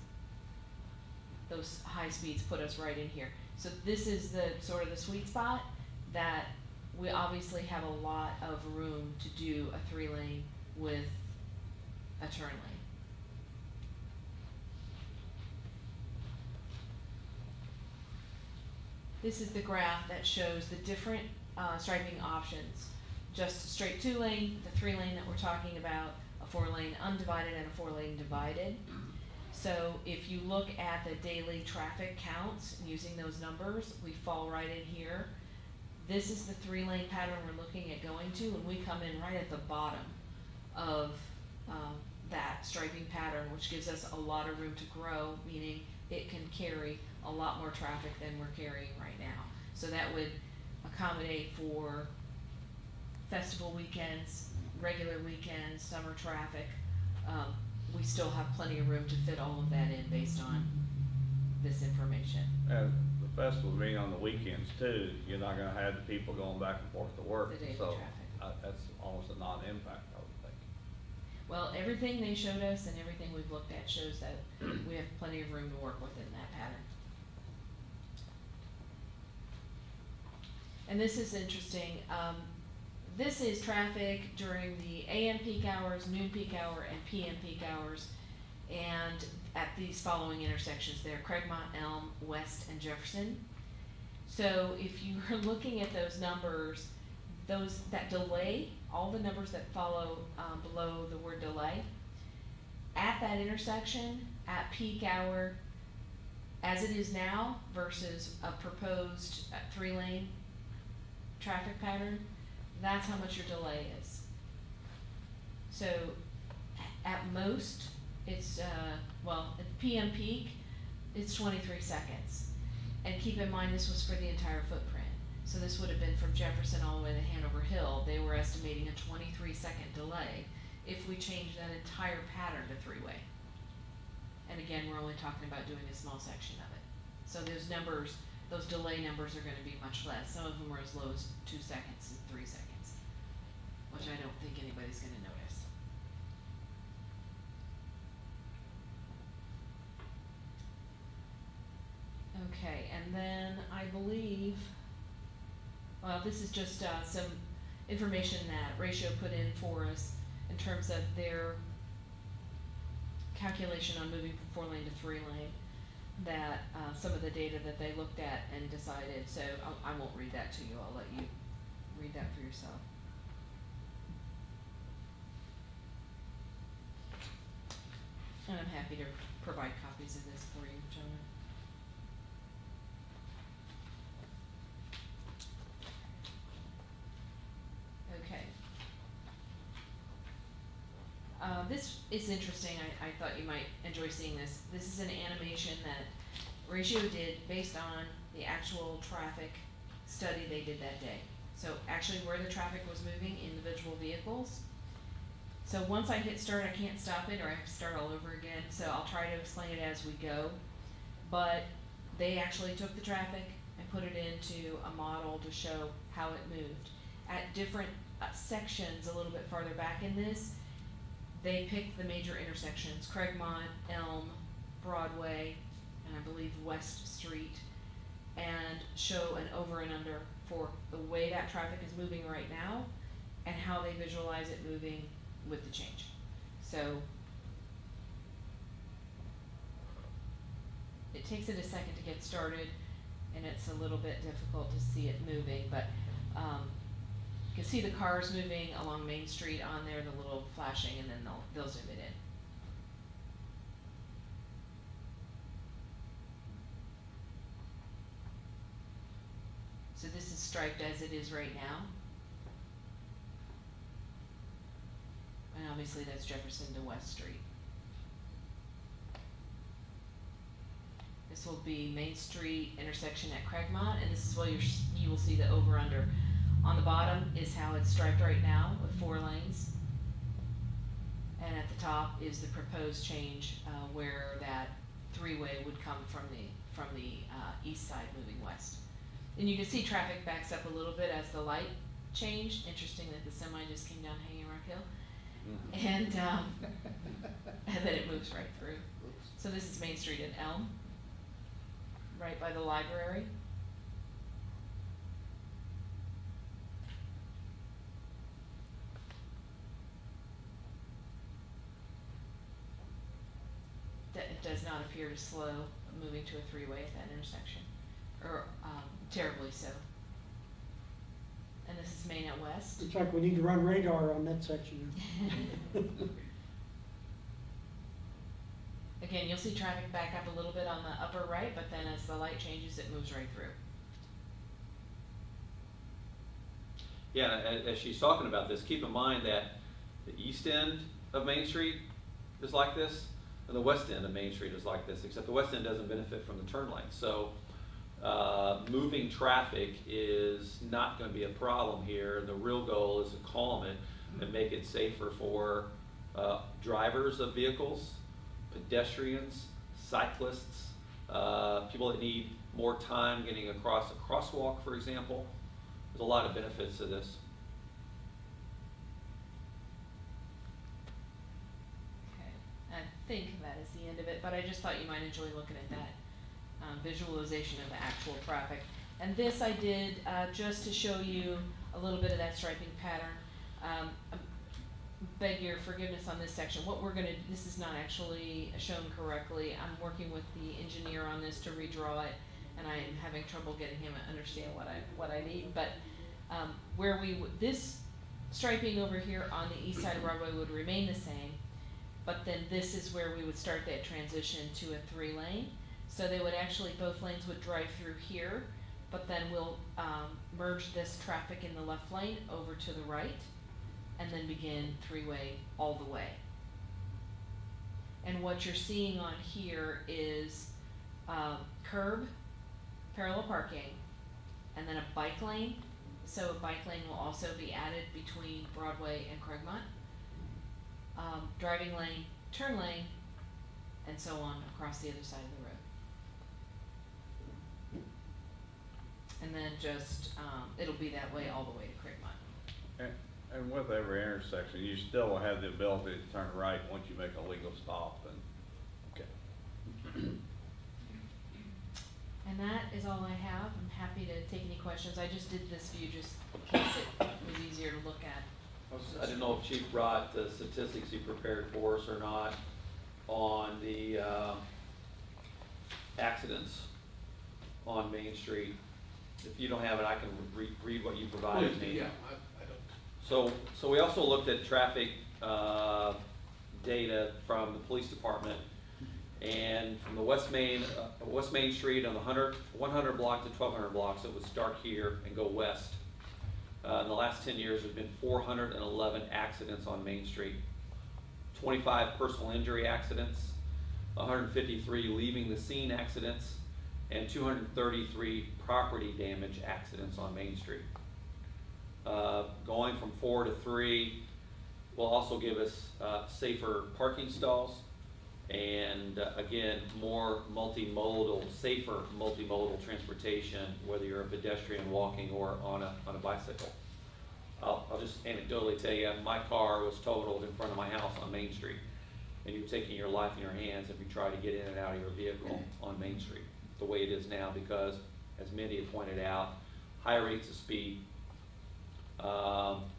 those high speeds put us right in here. So this is the sort of the sweet spot that we obviously have a lot of room to do a 3-lane with a turn lane. This is the graph that shows the different striping options. Just a straight 2-lane, the 3-lane that we're talking about, a 4-lane undivided and a 4-lane divided. So if you look at the daily traffic counts using those numbers, we fall right in here. This is the 3-lane pattern we're looking at going to, and we come in right at the bottom of that striping pattern, which gives us a lot of room to grow, meaning it can carry a lot more traffic than we're carrying right now. So that would accommodate for festival weekends, regular weekends, summer traffic. We still have plenty of room to fit all of that in based on this information. And the festival being on the weekends too, you're not gonna have the people going back and forth to work, The daily so traffic. that's almost a non-impact, I would think. Well, everything they showed us and everything we've looked at shows that we have plenty of room to work within that pattern. And this is interesting. This is traffic during the AM peak hours, noon peak hour, and PM peak hours, and at these following intersections there: Craigmont, Elm, West, and Jefferson. So if you are looking at those numbers, that delay, all the numbers that follow below the word delay, at that intersection, at peak hour, as it is now versus a proposed 3-lane traffic pattern, that's how much your delay is. So at most, it's, well, at PM peak, it's 23 seconds. And keep in mind, this was for the entire footprint. So this would have been from Jefferson all the way to Hanover Hill. They were estimating a 23-second delay if we changed that entire pattern to 3-way. And again, we're only talking about doing a small section of it. So those numbers, those delay numbers are gonna be much less. Some of them are as low as 2 seconds and 3 seconds, which I don't think anybody's gonna notice. Okay, and then I believe, well, this is just some information that Ratio put in for us in terms of their calculation on moving from 4-lane to 3-lane, that some of the data that they looked at and decided. So I won't read that to you. I'll let you read that for yourself. And I'm happy to provide copies of this for you, gentlemen. Okay. This is interesting. I thought you might enjoy seeing this. This is an animation that Ratio did based on the actual traffic study they did that day. So actually where the traffic was moving, individual vehicles. So once I hit start, I can't stop it, or I have to start all over again. So I'll try to explain it as we go. But they actually took the traffic and put it into a model to show how it moved. At different sections a little bit farther back in this, they picked the major intersections: Craigmont, Elm, Broadway, and I believe West Street, and show an over and under for the way that traffic is moving right now and how they visualize it moving with the change. So it takes it a second to get started, and it's a little bit difficult to see it moving, but you can see the cars moving along Main Street on there, the little flashing, and then they'll zoom it in. striped as it is right now. And obviously that's Jefferson to West Street. This will be Main Street intersection at Craigmont, and this is where you will see the over-under. On the bottom is how it's striped right now with 4 lanes. And at the top is the proposed change where that 3-way would come from the east side moving west. And you can see traffic backs up a little bit as the light changed. Interesting that the semi just came down Hanging Rock Hill. And then it moves right through. So this is Main Street in Elm, right by the library. It does not appear to slow moving to a 3-way at that intersection, or terribly so. And this is Main out west. Looks like we need to run radar on that section. Again, you'll see traffic back up a little bit on the upper right, but then as the light changes, it moves right through. Yeah, as she's talking about this, keep in mind that the east end of Main Street is like this, and the west end of Main Street is like this, except the west end doesn't benefit from the turn lane. So moving traffic is not going to be a problem here. The real goal is to calm it and make it safer for drivers of vehicles, pedestrians, cyclists, people that need more time getting across a crosswalk, for example. There's a lot of benefits to this. Okay, I think that is the end of it, but I just thought you might enjoy looking at that visualization of the actual traffic. And this I did just to show you a little bit of that striping pattern. I beg your forgiveness on this section. What we're gonna, this is not actually shown correctly. I'm working with the engineer on this to redraw it, and I'm having trouble getting him to understand what I need. But where this striping over here on the east side of Broadway would remain the same, but then this is where we would start that transition to a 3-lane. So they would actually, both lanes would drive through here, but then we'll merge this traffic in the left lane over to the right, and then begin 3-way all the way. And what you're seeing on here is curb, parallel parking, and then a bike lane. So a bike lane will also be added between Broadway and Craigmont. Driving lane, turn lane, and so on across the other side of the road. And then just, it'll be that way all the way to Craigmont. And with every intersection, you still have the ability to turn right once you make a legal stop. And okay. And that is all I have. I'm happy to take any questions. I just did this view just in case it was easier to look at. I didn't know if Chief brought the statistics he prepared for us or not on the accidents on Main Street. If you don't have it, I can read what you provided me. Yeah, I don't. So we also looked at traffic data from the police department, and from the West Main Street on the 100 block to 1200 blocks, it would start here and go west. In the last 10 years, there's been 411 accidents on Main Street, 25 personal injury accidents, 153 leaving the scene accidents, and 233 property damage accidents on Main Street. Going from 4 to 3 will also give us safer parking stalls, and again, more multimodal, safer multimodal transportation, whether you're a pedestrian walking or on a bicycle. I'll just anecdotally tell you, my car was totaled in front of my house on Main Street, and you're taking your life in your hands if you try to get in and out of your vehicle on Main Street the way it is now, because, as many have pointed out, high rates of speed,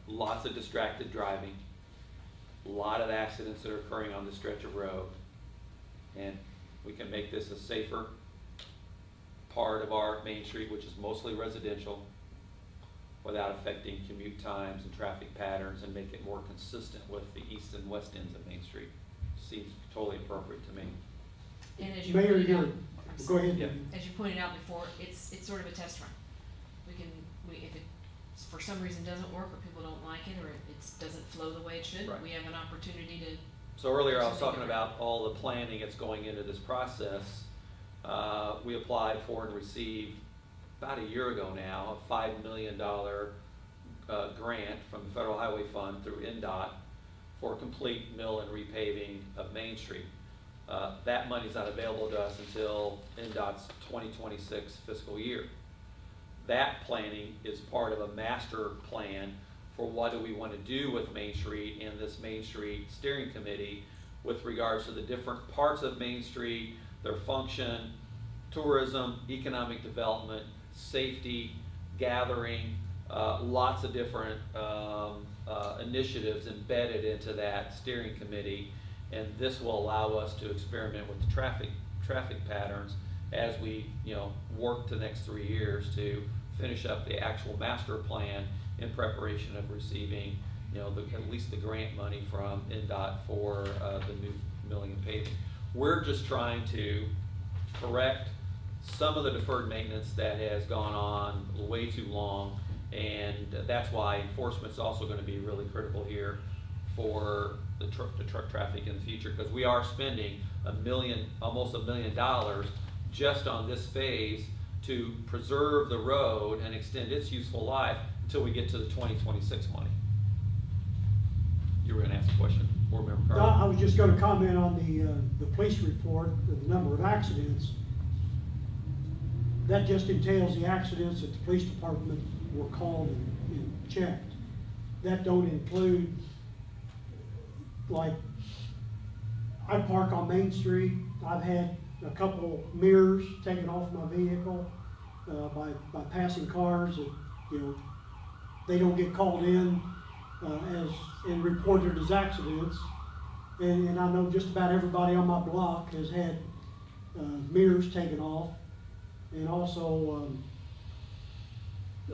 lots of distracted driving, a lot of accidents that are occurring on this stretch of road. And we can make this a safer part of our Main Street, which is mostly residential, without affecting commute times and traffic patterns, and make it more consistent with the east and west ends of Main Street. Seems totally appropriate to me. And as you Mayor, pointed out, go ahead. Yeah. as you pointed out before, it's sort of a test run. If some reason doesn't work, or people don't like it, or it doesn't flow the way it should, Right. we have an opportunity to. So earlier I was Something talking different. about all the planning that's going into this process. We applied for and received about a year ago now, a $5 million grant from the Federal Highway Fund through NDOT for complete mill and repaving of Main Street. That money's not available to us until NDOT's 2026 fiscal year. That planning is part of a master plan for what do we want to do with Main Street and this Main Street Steering Committee with regards to the different parts of Main Street, their function, tourism, economic development, safety, gathering, lots of different initiatives embedded into that steering committee. And this will allow us to experiment with the traffic patterns as we, work the next 3 years to finish up the actual master plan in preparation of receiving, at least the grant money from NDOT for the new milling and paving. We're just trying to correct some of the deferred maintenance that has gone on way too long, and that's why enforcement's also going to be really critical here for the truck traffic in the future, because we are spending almost $1 million just on this phase to preserve the road and extend its useful life until we get to the 2026 money. You were going to ask a question, Board Member No, I Carter? was just gonna comment on the police report, the number of accidents. That just entails the accidents that the police department were called and checked. That don't include, like, I park on Main Street, I've had a couple mirrors taken off my vehicle by passing cars that, they don't get called in and reported as accidents. And I know just about everybody on my block has had mirrors taken off. And also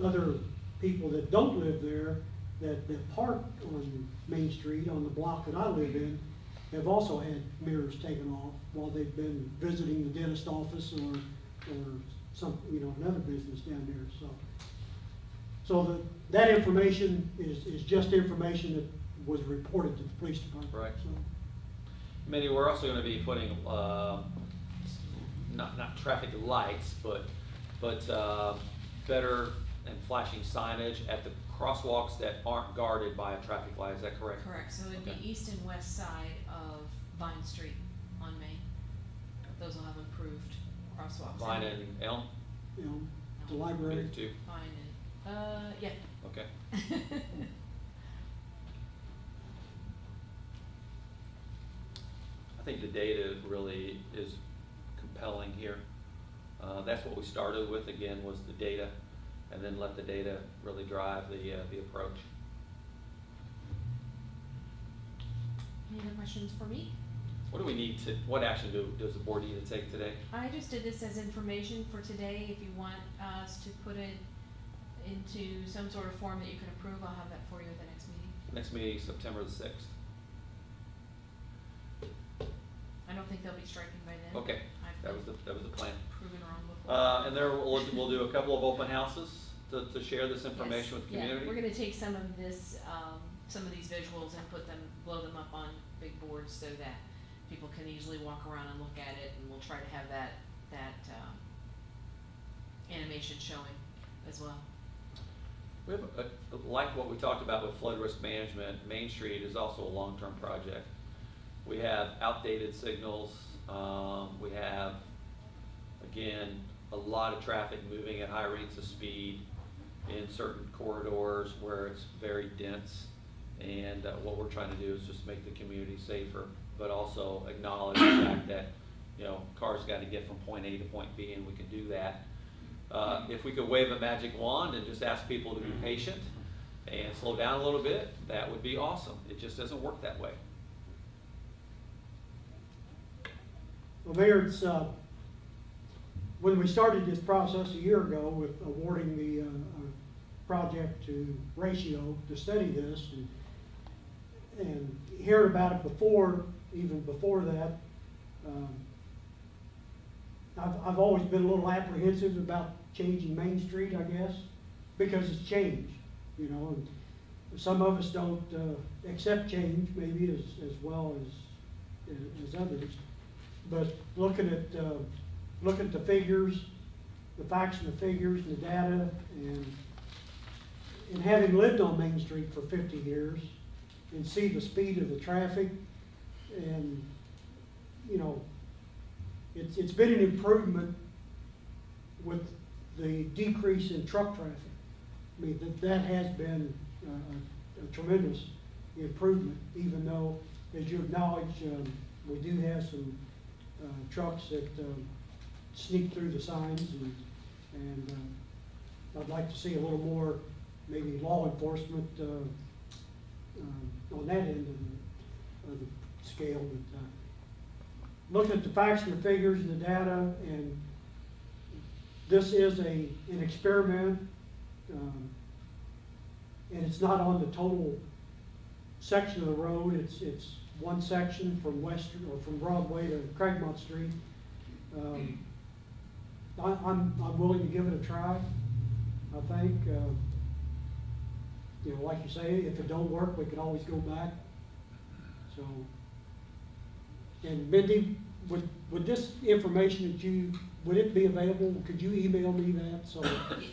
other people that don't live there that park on Main Street on the block that I live in have also had mirrors taken off while they've been visiting the dentist office or some, another business down there. So that information is just information that was reported to the police department. Right. So, Minnie, we're also going to be putting not traffic lights, but better and flashing signage at the crosswalks that aren't guarded by a traffic light. Is that correct? Correct, so it'd Okay. be east and west side of Vine Street on Main. Those will have improved crosswalks. Vine and Elm? the library. Either two? Vine and, yeah. Okay. I think the data really is compelling here. That's what we started with, again, was the data, and then let the data really drive the approach. Any other questions for me? What do we need to, what action does the board need to take today? I just did this as information for today. If you want us to put it into some sort of form that you can approve, I'll have that for you at the next meeting. Next meeting, September the 6th. I don't think they'll be striking by then. Okay, I've that was the plan. proven wrong before. And there we'll do a couple of open houses to share this information with the community. Yeah, we're gonna take some of this, some of these visuals and blow them up on big boards so that people can easily walk around and look at it, and we'll try to have that animation showing as well. We have, like what we talked about with flood risk management, Main Street is also a long-term project. We have outdated signals. We have, again, a lot of traffic moving at high rates of speed in certain corridors where it's very dense. And what we're trying to do is just make the community safer, but also acknowledge the fact that, cars got to get from point A to point B, and we can do that. If we could wave a magic wand and just ask people to be patient and slow down a little bit, that would be awesome. It just doesn't work that way. Well, Mayor, it's, when we started this process a year ago with awarding the project to Ratio to study this, and hearing about it before, even before that, I've always been a little apprehensive about changing Main Street, I guess, because it's changed. you know, and some of us don't, accept change maybe as well as others. But looking at the figures, the facts and the figures and the data, and having lived on Main Street for 50 years and see the speed of the traffic, and, you know, it's been an improvement with the decrease in truck traffic. I mean, that has been a tremendous improvement, even though, as you acknowledge, we do have some trucks that sneak through the signs, and I'd like to see a little more, maybe law enforcement on that end of the scale. But looking at the facts and the figures and the data, and this is an experiment, and it's not on the total section of the road. It's one section from Western, or from Broadway to Craigmont Street. I'm willing to give it a try. I think, you know, like you say, if it don't work, we can always go back. So, and Mindy, would this information that would it be available? Could you email me that? So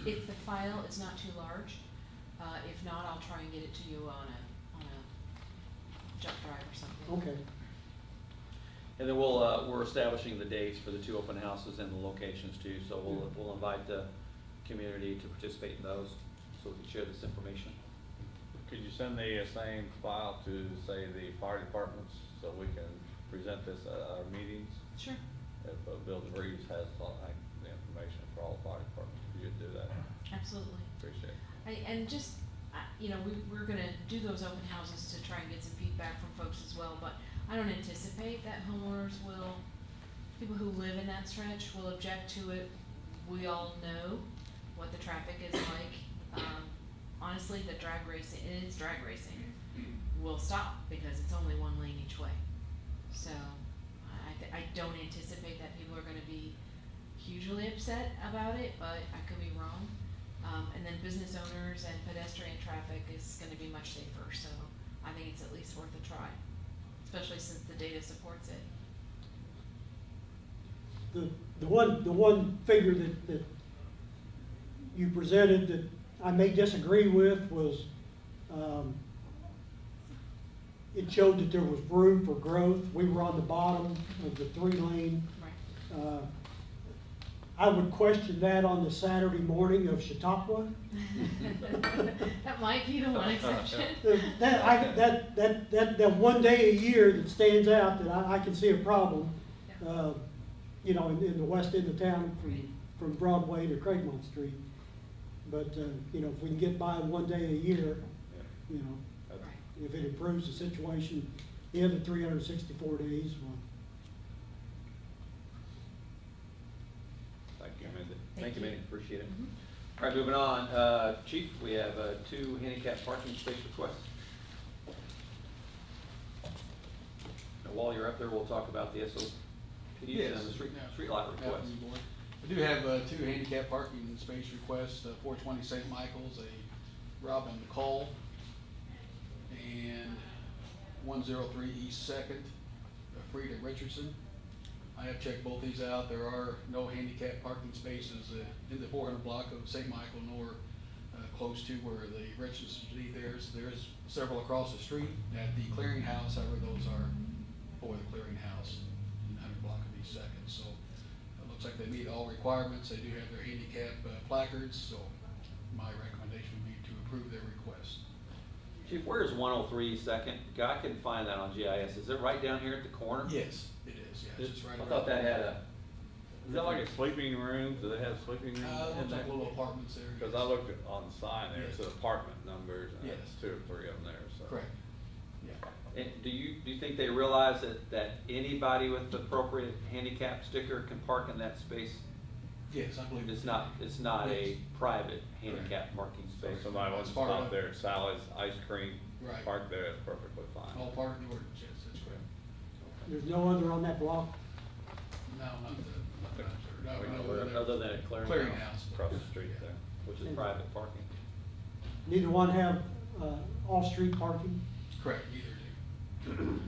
If the file is not too large, if not, I'll try and get it to you on a jump drive or something. okay. And then we're establishing the dates for the 2 open houses and the locations too, so we'll invite the community to participate in those, so we can share this information. Could you send the same file to, say, the fire departments, so we can present this at our meetings? Sure. If Bill DeVries has like the information for all the fire departments, could you do that? Absolutely. Appreciate it. And just, you know, we're gonna do those open houses to try and get some feedback from folks as well, but I don't anticipate that people who live in that stretch will object to it. We all know what the traffic is like. Honestly, the drag racing, it is drag racing, will stop because it's only one lane each way. So I don't anticipate that people are gonna be hugely upset about it, but I could be wrong. And then business owners and pedestrian traffic is gonna be much safer, so I think it's at least worth a try, especially since the data supports it. The one figure that you presented that I may disagree with was, it showed that there was room for growth. We were on the bottom of the 3-lane. Right. I would question that on the Saturday morning of Chautauqua. That might be the one exception. That one day a year that stands out that I can see a problem, you know, in the west end of town from Broadway to Craigmont Street. But, you know, if we can get by one day a year, you know, if it improves the situation in the 364 days, well. Thank you, Mindy. Thank you. Mindy, appreciate it. All right, moving on. Chief, we have 2 handicap parking space requests. Now, while you're up there, we'll talk about the SOPs Yes. and the street light requests. I do have 2 handicap parking space requests, 420 St. Michael's, a Robin McCall, and 103 East 2nd, Frida Richardson. I have checked both these out. There are no handicap parking spaces in the 400 block of St. Michael, nor close to where the Richardsons need theirs. There's several across the street at the clearinghouse, however, those are for the clearinghouse in the 100 block of East 2nd. So it looks like they meet all requirements. They do have their handicap placards, so my recommendation would be to approve their request. Chief, where's 103 2nd? I couldn't find that on GIS. Is it right down here at the corner? Yes, it is, yeah. It's just right I thought that had a. Is that like a sleeping room? Do they have sleeping rooms It in looks there? like little apartments there. Because I looked on the sign there, it Yes. said apartment numbers, and Yes. there's 2 or 3 of them there, so. Correct, yeah. And do you think they realize that anybody with the appropriate handicap sticker can park in that space? Yes, I believe. It's not a Yes. private handicap parking So space. if somebody wants to That's part stop of- there at Sally's Ice Cream, Right. park there, it's perfectly fine. All part of the ordinance, yes, that's correct. There's no other on that block. No, not the, Other than a clearinghouse Clearinghouse. across the street Yeah. there, which is And- private parking. Neither one have, off-street parking? Correct, either do.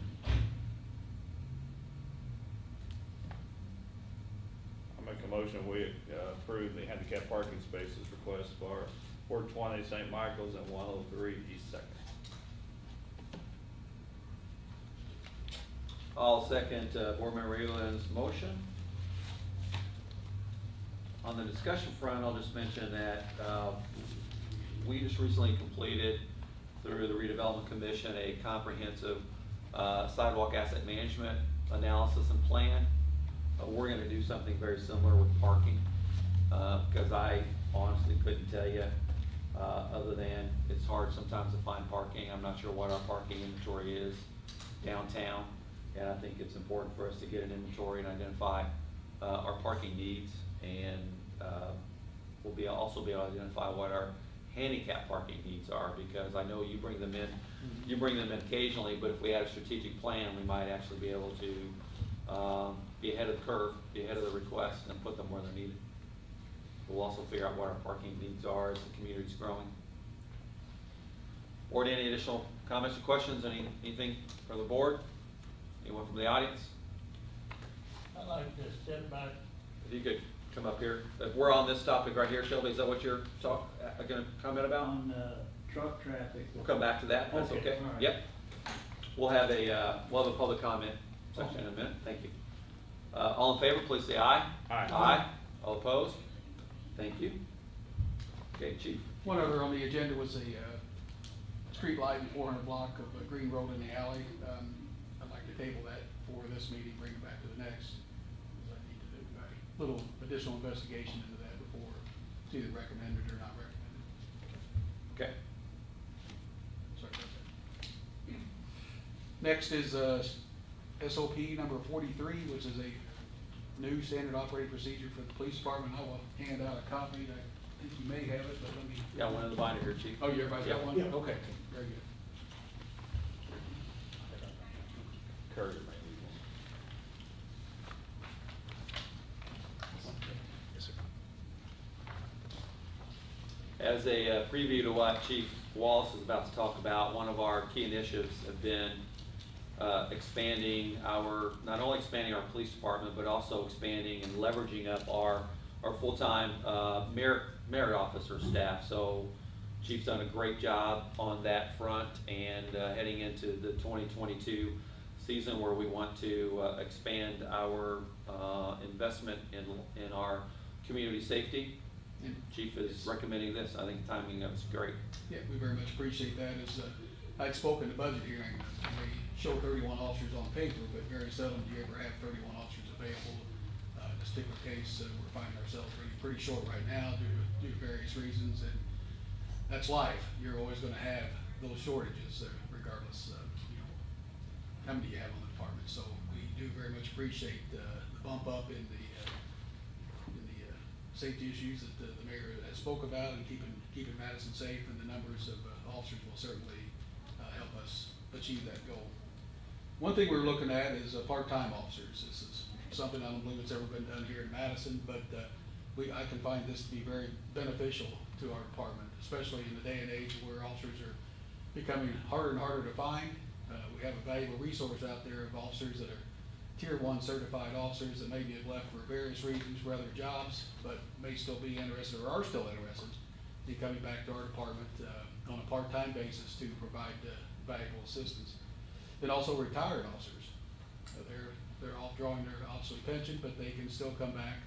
I make a motion, we approve the handicap parking spaces request for 420 St. Michael's and 103 East Second. I'll second Board Member Egan's motion. On the discussion front, I'll just mention that we just recently completed, through the Redevelopment Commission, a comprehensive sidewalk asset management analysis and plan. We're gonna do something very similar with parking, because I honestly couldn't tell you, other than it's hard sometimes to find parking. I'm not sure what our parking inventory is downtown, and I think it's important for us to get an inventory and identify our parking needs, and we'll also be able to identify what our handicap parking needs are, because I know you bring them in, occasionally, but if we had a strategic plan, we might actually be able to be ahead of the curve, be ahead of the request, and put them where they're needed. We'll also figure out what our parking needs are as the community's growing. Board, any additional comments or questions? Anything for the board? Anyone from the audience? I'd like to step back. If you could come up here. If we're on this topic right here, Shelby, is that what you're gonna comment about? On truck traffic. We'll come back to that, if that's Okay, okay? all right. Yep. We'll have a public comment section in a minute. Thank you. All in favor, please say aye. Aye. Aye. All opposed? Thank you. Okay, Chief. One other on the agenda was a street light in 400 block of Green Road in the alley. I'd like to table that for this meeting, bring it back to the next. Because I need to do a little additional investigation into that before it's either recommended or not recommended. Okay. Sorry about that. Next is SOP number 43, which is a new standard operating procedure for the police department. I will hand out a copy. I think you may have it, but let me. Got one in the binder here, Chief. Oh, everybody's got one? Yeah. Okay, very good. Courier may need one. As a preview to what Chief Wallace is about to talk about, one of our key initiatives have been not only expanding our police department, but also expanding and leveraging up our full-time merit officer staff. So Chief's done a great job on that front, and heading into the 2022 season, where we want to expand our investment in our community safety. Yeah. Chief is recommending this. I think the timing of it's great. Yeah, we very much appreciate that. As I'd spoken at budget hearing, they show 31 officers on paper, but very seldom do you ever have 31 officers available. In this particular case, we're finding ourselves pretty short right now due to various reasons, and that's life. You're always going to have those shortages, regardless of how many you have on the department. So we do very much appreciate the bump up in the safety issues that the mayor has spoke about, and keeping Madison safe, and the numbers of officers will certainly help us achieve that goal. One thing we're looking at is part-time officers. This is something I don't believe it's ever been done here in Madison, but I can find this to be very beneficial to our department, especially in the day and age where officers are becoming harder and harder to find. We have a valuable resource out there of officers that are Tier 1 certified officers that maybe have left for various reasons for other jobs, but may still be interested or are still interested in coming back to our department on a part-time basis to provide valuable assistance. And also retired officers. They're all drawing their officer pension, but they can still come back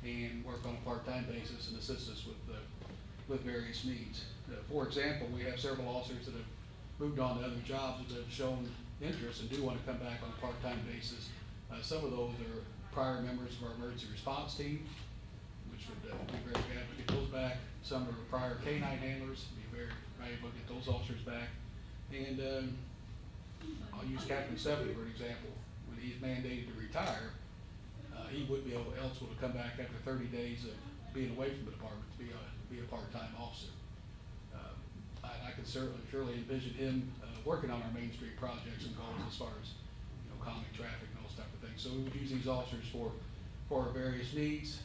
and work on a part-time basis and assist us with various needs. For example, we have several officers that have moved on to other jobs that have shown interest and do want to come back on a part-time basis. Some of those are prior members of our emergency response team, which would be very valuable to get those back. Some are prior canine handlers, be very valuable to get those officers back. And I'll use Captain Seventy for an example. When he's mandated to retire, he would be eligible to come back after 30 days of being away from the department to be a part-time officer. I can surely envision him working on our Main Street projects and goals as far as calming traffic and those type of things. So we would use these officers for our various needs.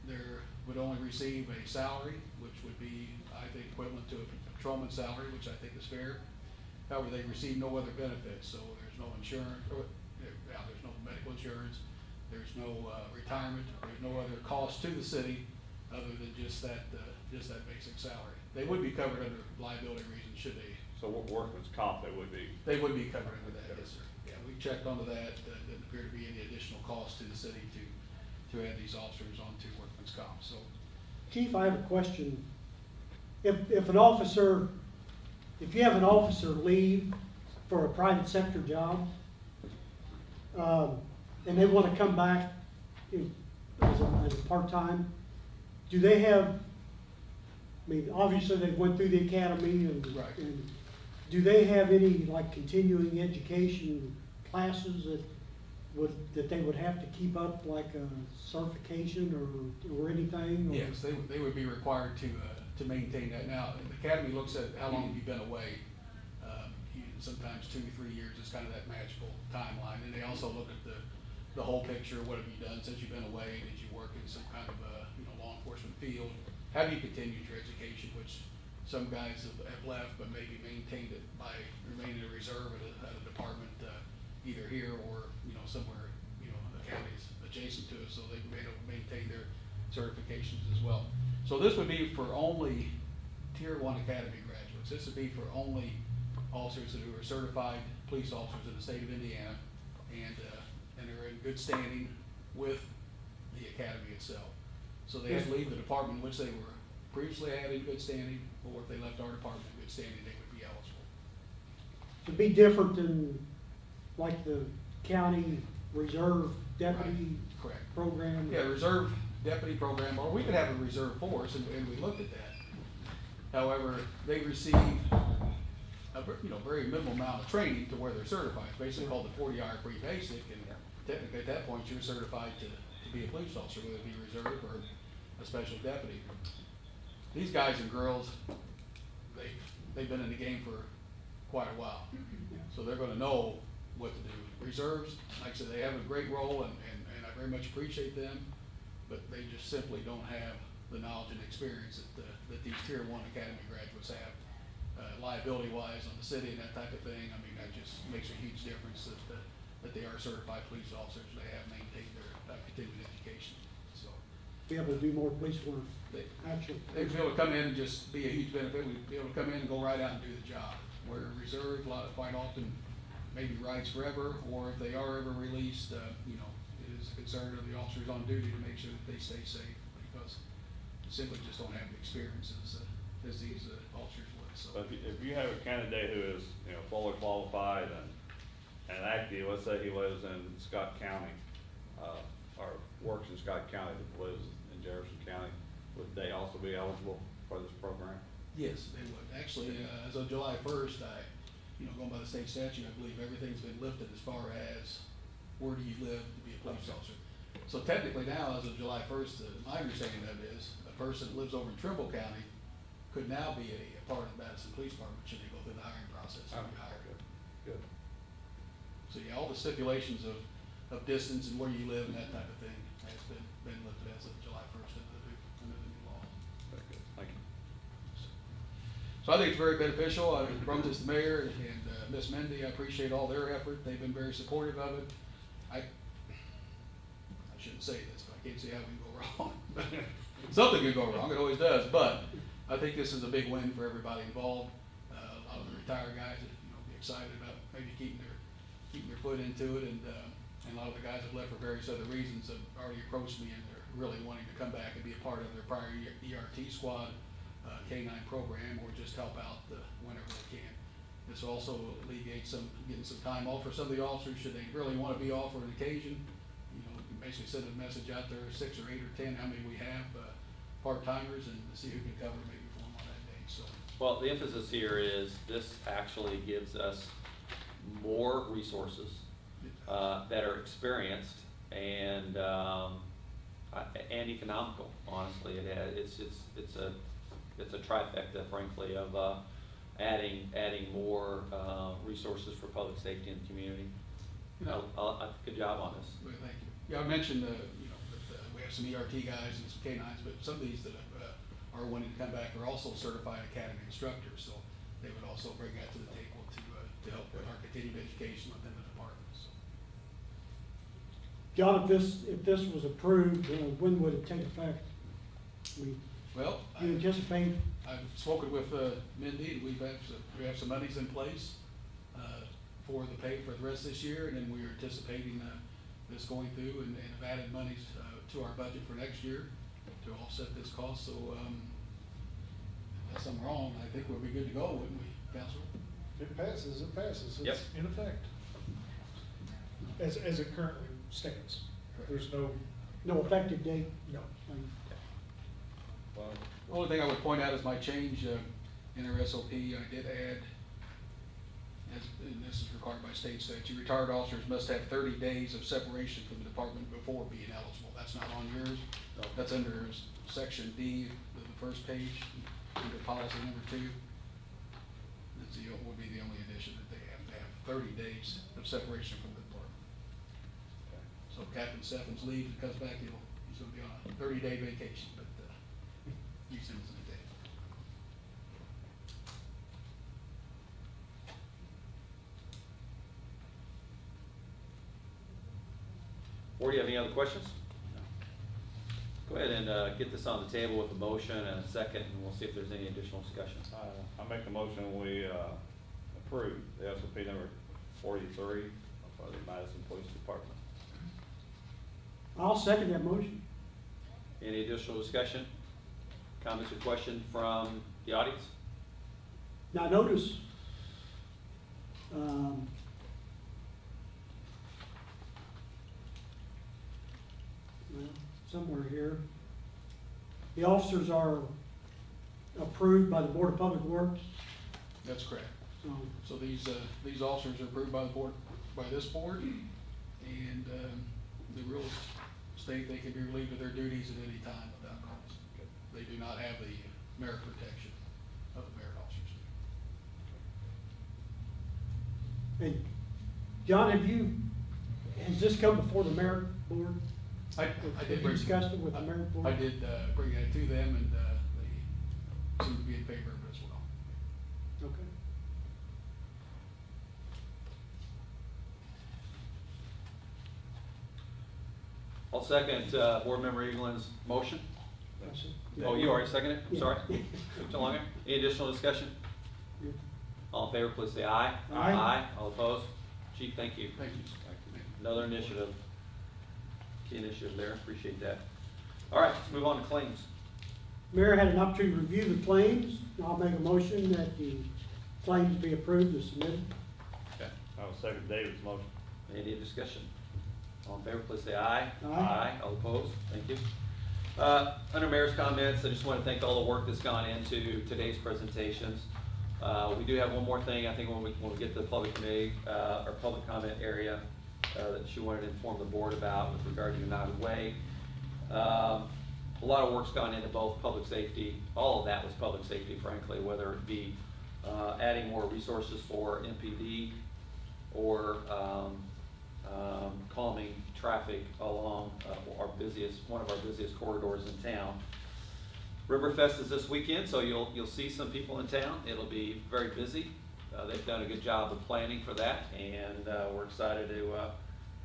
They would only receive a salary, which would be, I think, equivalent to a patrolman salary, which I think is fair. However, they receive no other benefits, so there's no insurance, there's no medical insurance, there's no retirement, there's no other cost to the city other than just that basic salary. They would be covered under liability reasons should they. So workman's comp, they would be. They would be covered under that, yes, sir. Yeah, we checked onto that. Didn't appear to be any additional cost to the city to add these officers onto workman's comp, so. Chief, I have a question. If you have an officer leave for a private sector job, and they want to come back as a part-time, do they have, I mean, obviously they went through the academy and, Right. and do they have any like continuing education classes that they would have to keep up, like a certification or anything? Or? Yes, they would be required to maintain that. Now, the academy looks at how long have you been away. Sometimes 2 to 3 years is kind of that magical timeline. And they also look at the whole picture. What have you done since you've been away? Did you work in some kind of law enforcement field? Have you continued your education, which some guys have left, but maybe maintained it by remaining a reserve at a department either here or somewhere the county's adjacent to us, so they may maintain their certifications as well. So this would be for only Tier 1 Academy graduates. This would be for only officers who are certified police officers in the state of Indiana and are in good standing with the academy itself. So they have to leave the department in which they were previously had in good standing, or if they left our department in good standing, they would be eligible. To be different than like the county reserve deputy Correct. program? Yeah, reserve deputy program, or we could have a reserve force, and we looked at that. However, they receive a very minimal amount of training to where they're certified. It's basically called the 40-hour pre-basic, and technically at that point you're certified to be a police officer, whether it be reserve or a special deputy. These guys and girls, they've been in the game for quite a while, so they're going to know what to do. Reserves, like I said, they have a great role, and I very much appreciate them, but they just simply don't have the knowledge and experience that these Tier 1 Academy graduates have. Liability-wise on the city and that type of thing, I mean, that just makes a huge difference that they are certified police officers. They have maintained their continuing education, so. Be able to do more police work, actually. They'd be able to come in and just be a huge benefit. We'd be able to come in and go right out and do the job. Where reserve, quite often, maybe rides forever, or if they are ever released, it is a concern of the officers on duty to make sure that they stay safe, because they simply just don't have the experiences as these officers would. So if you have a candidate who is fully qualified and active, let's say he lives in Scott County, or works in Scott County, but lives in Jefferson County, would they also be eligible for this program? yes, they would. Actually, as of July 1st, going by the state statute, I believe everything's been lifted as far as where do you live to be a police officer. So technically now, as of July 1st, my understanding of it is a person that lives over in Trimble County could now be a part of the Madison Police Department should they go through the hiring process and be hired. Good. So yeah, all the stipulations of distance and where you live and that type of thing has been lifted as of July 1st under the new law. Very good. Thank you. So I think it's very beneficial. I brought this to the mayor and Ms. Mendy. I appreciate all their effort. They've been very supportive of it. I shouldn't say this, but I can't see how we can go wrong. Something could go wrong. It always does. But I think this is a big win for everybody involved. A lot of the retired guys that be excited about maybe keeping their foot into it, and a lot of the guys have left for various other reasons have already approached me, and they're really wanting to come back and be a part of their prior ERT squad K-9 program, or just help out whenever they can. This will also alleviate getting some time off for some of the officers should they really want to be off for an occasion. You can basically send a message out there, 6 or 8 or 10, how many we have part-timers, and see who can cover maybe for them on that day. So. Well, the emphasis here is this actually gives us more resources that are experienced and economical. Honestly, it's a trifecta, frankly, of adding more resources for public safety in the community. Good job on this. Well, thank you. Yeah, I mentioned that we have some ERT guys and some K-9s, but some of these that have are wanting to come back are also certified academy instructors, so they would also bring that to the table to help with our continued education within the department, so. John, if this was approved, when would it take effect? Well, Do you anticipate? I've spoken with Mindy, and we have some monies in place for the pay for the rest of this year, and then we are anticipating this going through and have added monies to our budget for next year to offset this cost. So unless I'm wrong, I think we'll be good to go, wouldn't we, Councilor? If it passes, it passes. Yep. It's in effect. As it currently stands. There's no, No effective date? no. Well, The only thing I would point out is my change in our SOP. I did add, and this is required by state statute, retired officers must have 30 days of separation from the department before being eligible. That's not on yours. That's under section D of the first page, under policy number 2. Would be the only addition, that they have to have 30 days of separation from the department. So if Captain Steffens leaves and comes back, he's going to be on a 30-day vacation, but use him as an example. Board, do you have any other questions? Go ahead and get this on the table with a motion and a second, and we'll see if there's any additional discussion. I make a motion, we approve the SOP number 43 for the Madison Police Department. I'll second that motion. Any additional discussion, comments, or question from the audience? Now, notice, well, somewhere here, the officers are approved by the Board of Public Works, That's correct. so, So these officers are approved by the board, by this board, and the rules state they can be relieved of their duties at any time without cause. They do not have the merit protection of the merit officers. and John, has this come before the merit board? I Have did you bring. discussed it with the merit board? I did bring that to them, and they seem to be in favor of it as well. Okay. I'll second Board Member Eagle's motion. That's it. Oh, you already seconded it? I'm Yeah. sorry. Took too long. Any additional discussion? Yeah. All in favor, please say aye. Aye. All opposed? Chief, thank you. Thank you. Another initiative, key initiative there, appreciate that. All right, let's move on to claims. Mayor had an opportunity to review the claims. I'll make a motion that the claims be approved as submitted. Okay. I will second David's motion. Any discussion? All in favor, please say aye. Aye. All opposed? Thank you. Under Mayor's comments, I just want to thank all the work that's gone into today's presentations. We do have one more thing, I think when we get to the public committee, or public comment area, that she wanted to inform the board about with regard to United Way. A lot of work's gone into both public safety, all of that was public safety, frankly, whether it be adding more resources for MPD or calming traffic along one of our busiest corridors in town. Riverfest is this weekend, so you'll see some people in town. It'll be very busy. They've done a good job of planning for that, and we're excited to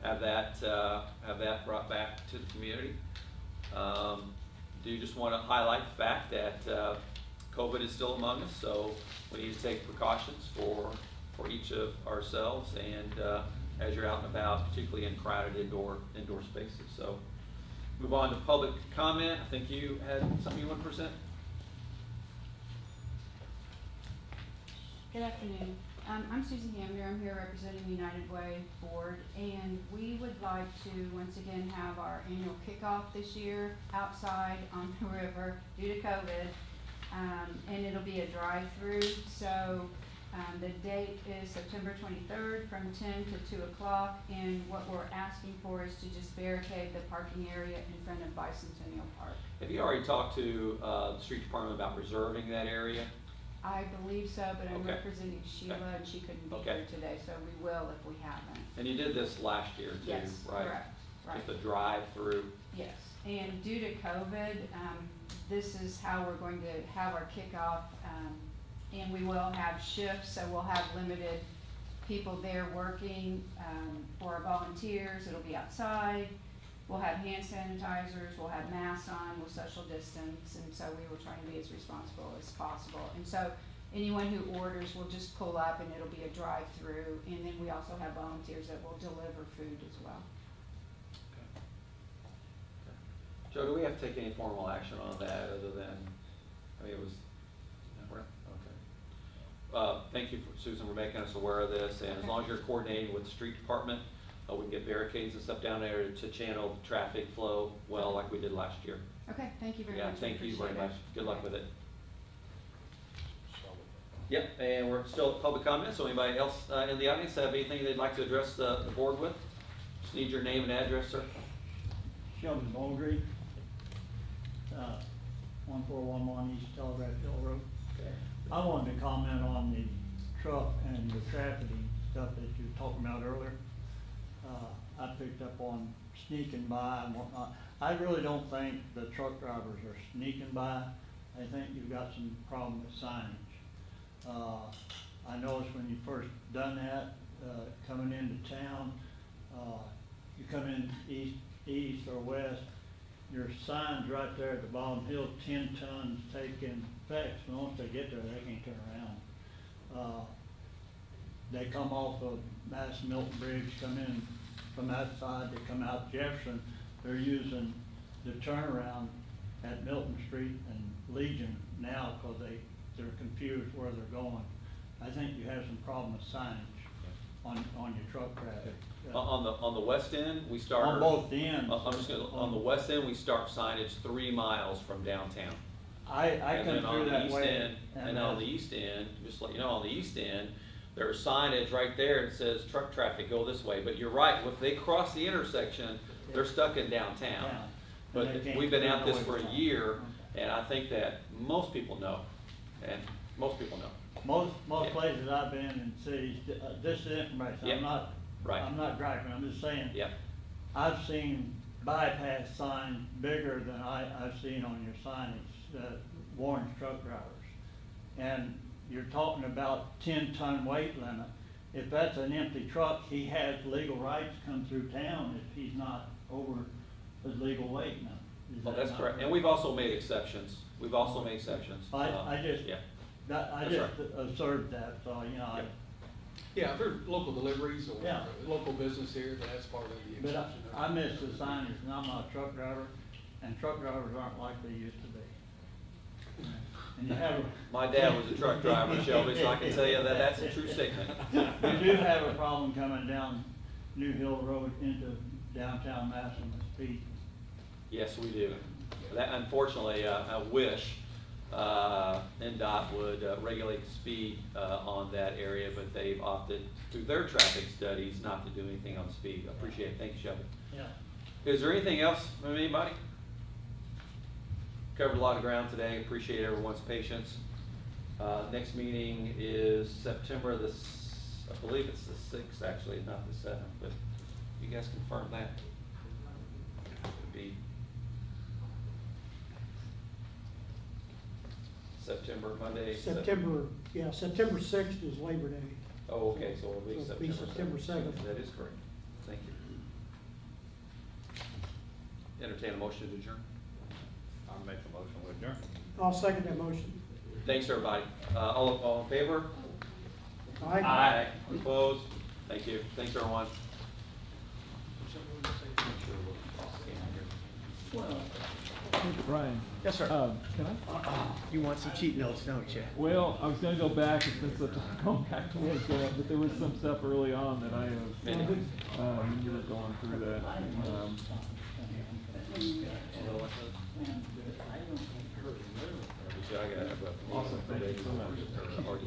have that brought back to the community. Do just want to highlight the fact that COVID is still among us, so we need to take precautions for each of ourselves and as you're out and about, particularly in crowded indoor spaces. So move on to public comment. I think you had something you want to present? Good afternoon. I'm Susan Hamner. I'm here representing the United Way Board, and we would like to once again have our annual kickoff this year outside on the river due to COVID, and it'll be a drive-through. So the date is September 23rd from 10 to 2 o'clock, and what we're asking for is to just barricade the parking area in front of Bicentennial Park. Have you already talked to the street department about reserving that area? I believe so, but I'm Okay. representing Sheila, and she couldn't be Okay. here today, so we will if we haven't. And you did this last year too, Yes, right? correct, right. Just a drive-through. Yes, and due to COVID, this is how we're going to have our kickoff. And we will have shifts, so we'll have limited people there working, for our volunteers. It'll be outside. We'll have hand sanitizers, we'll have masks on, we'll social distance, and so we will try to be as responsible as possible. And so anyone who orders will just pull up and it'll be a drive-through, and then we also have volunteers that will deliver food as well. Joe, do we have to take any formal action on that other than, I mean, it was, okay. Thank you, Susan, for making us aware of this, and as long as you're coordinating with the street department, we can get barricades and stuff down there to channel traffic flow well, like we did last year. Okay, thank you very much. Yeah, thank you very Appreciate much. it. Good luck with it. Yep, and we're still at public comment, so anybody else in the audience have anything they'd like to address the board with? Just need your name and address, sir. Sheldon Baldry, 1411 East Telegraph Hill Road. Okay. I wanted to comment on the truck and the trafficking stuff that you were talking about earlier. I picked up on sneaking by and whatnot. I really don't think the truck drivers are sneaking by. I think you've got some problem with signage. I noticed when you first done that, coming into town, you come in east or west, your sign's right there at the bottom hill, 10 tons taking effect. And once they get there, they can't turn around. They come off of Madison Milton Bridge, come in from that side, they come out Jefferson. They're using the turnaround at Milton Street and Legion now because they're confused where they're going. I think you have some problem with signage on your truck traffic. On the west end, we start. On both ends. On the west end, we start signage 3 miles from downtown. I come through that way. And on the east end, just to let you know, on the east end, there's signage right there that says truck traffic go this way. But you're right, if they cross the intersection, they're stuck in downtown. Yeah. But we've been at this for a year, and I think that most people know, and most people know. Most places I've been in cities, this is information, Yeah. I'm not griping, I'm just saying. Yeah. I've seen bypass signs bigger than I've seen on your signage, warns truck drivers. And you're talking about 10-ton weight limit. If that's an empty truck, he has legal rights to come through town if he's not over his legal weight limit. Well, that's correct, and we've also made exceptions. I just Yeah. I just observed that, so, you know, Yep. Yeah, if there's local deliveries or Yeah. local business here, that's part of the but exception. I miss the signage, and I'm not a truck driver, and truck drivers aren't like they used to be. And you have My dad was a truck driver, Shelby, so I can tell you that that's a true statement. we do have a problem coming down New Hill Road into downtown Madison with speed. Yes, we do. That, unfortunately, I wish NDOT would regulate the speed on that area, but they've opted through their traffic studies not to do anything on speed. I appreciate it. Thank you, Shelby. Yeah. Is there anything else from anybody? Covered a lot of ground today. Appreciate everyone's patience. Next meeting is September I believe it's the 6th, actually, not the 7th, but you guys confirm that. It'd be September, Monday. September 6th is Labor Day. Oh, okay, so it'll be So it'll be September September 7th. That is correct. Thank you. Entertain a motion to adjourn. I'll make a motion with adjourn. I'll second that motion. Thanks, everybody. All in favor? Aye. Opposed? Thank you. Thanks, everyone. Brian. Yes, sir. Can I? You want some cheat notes, don't you? Well, I was gonna go back, it's been such a long back to look at, but there was some stuff early on that I have, when you were going through that. I got it. Awesome, thank you so much.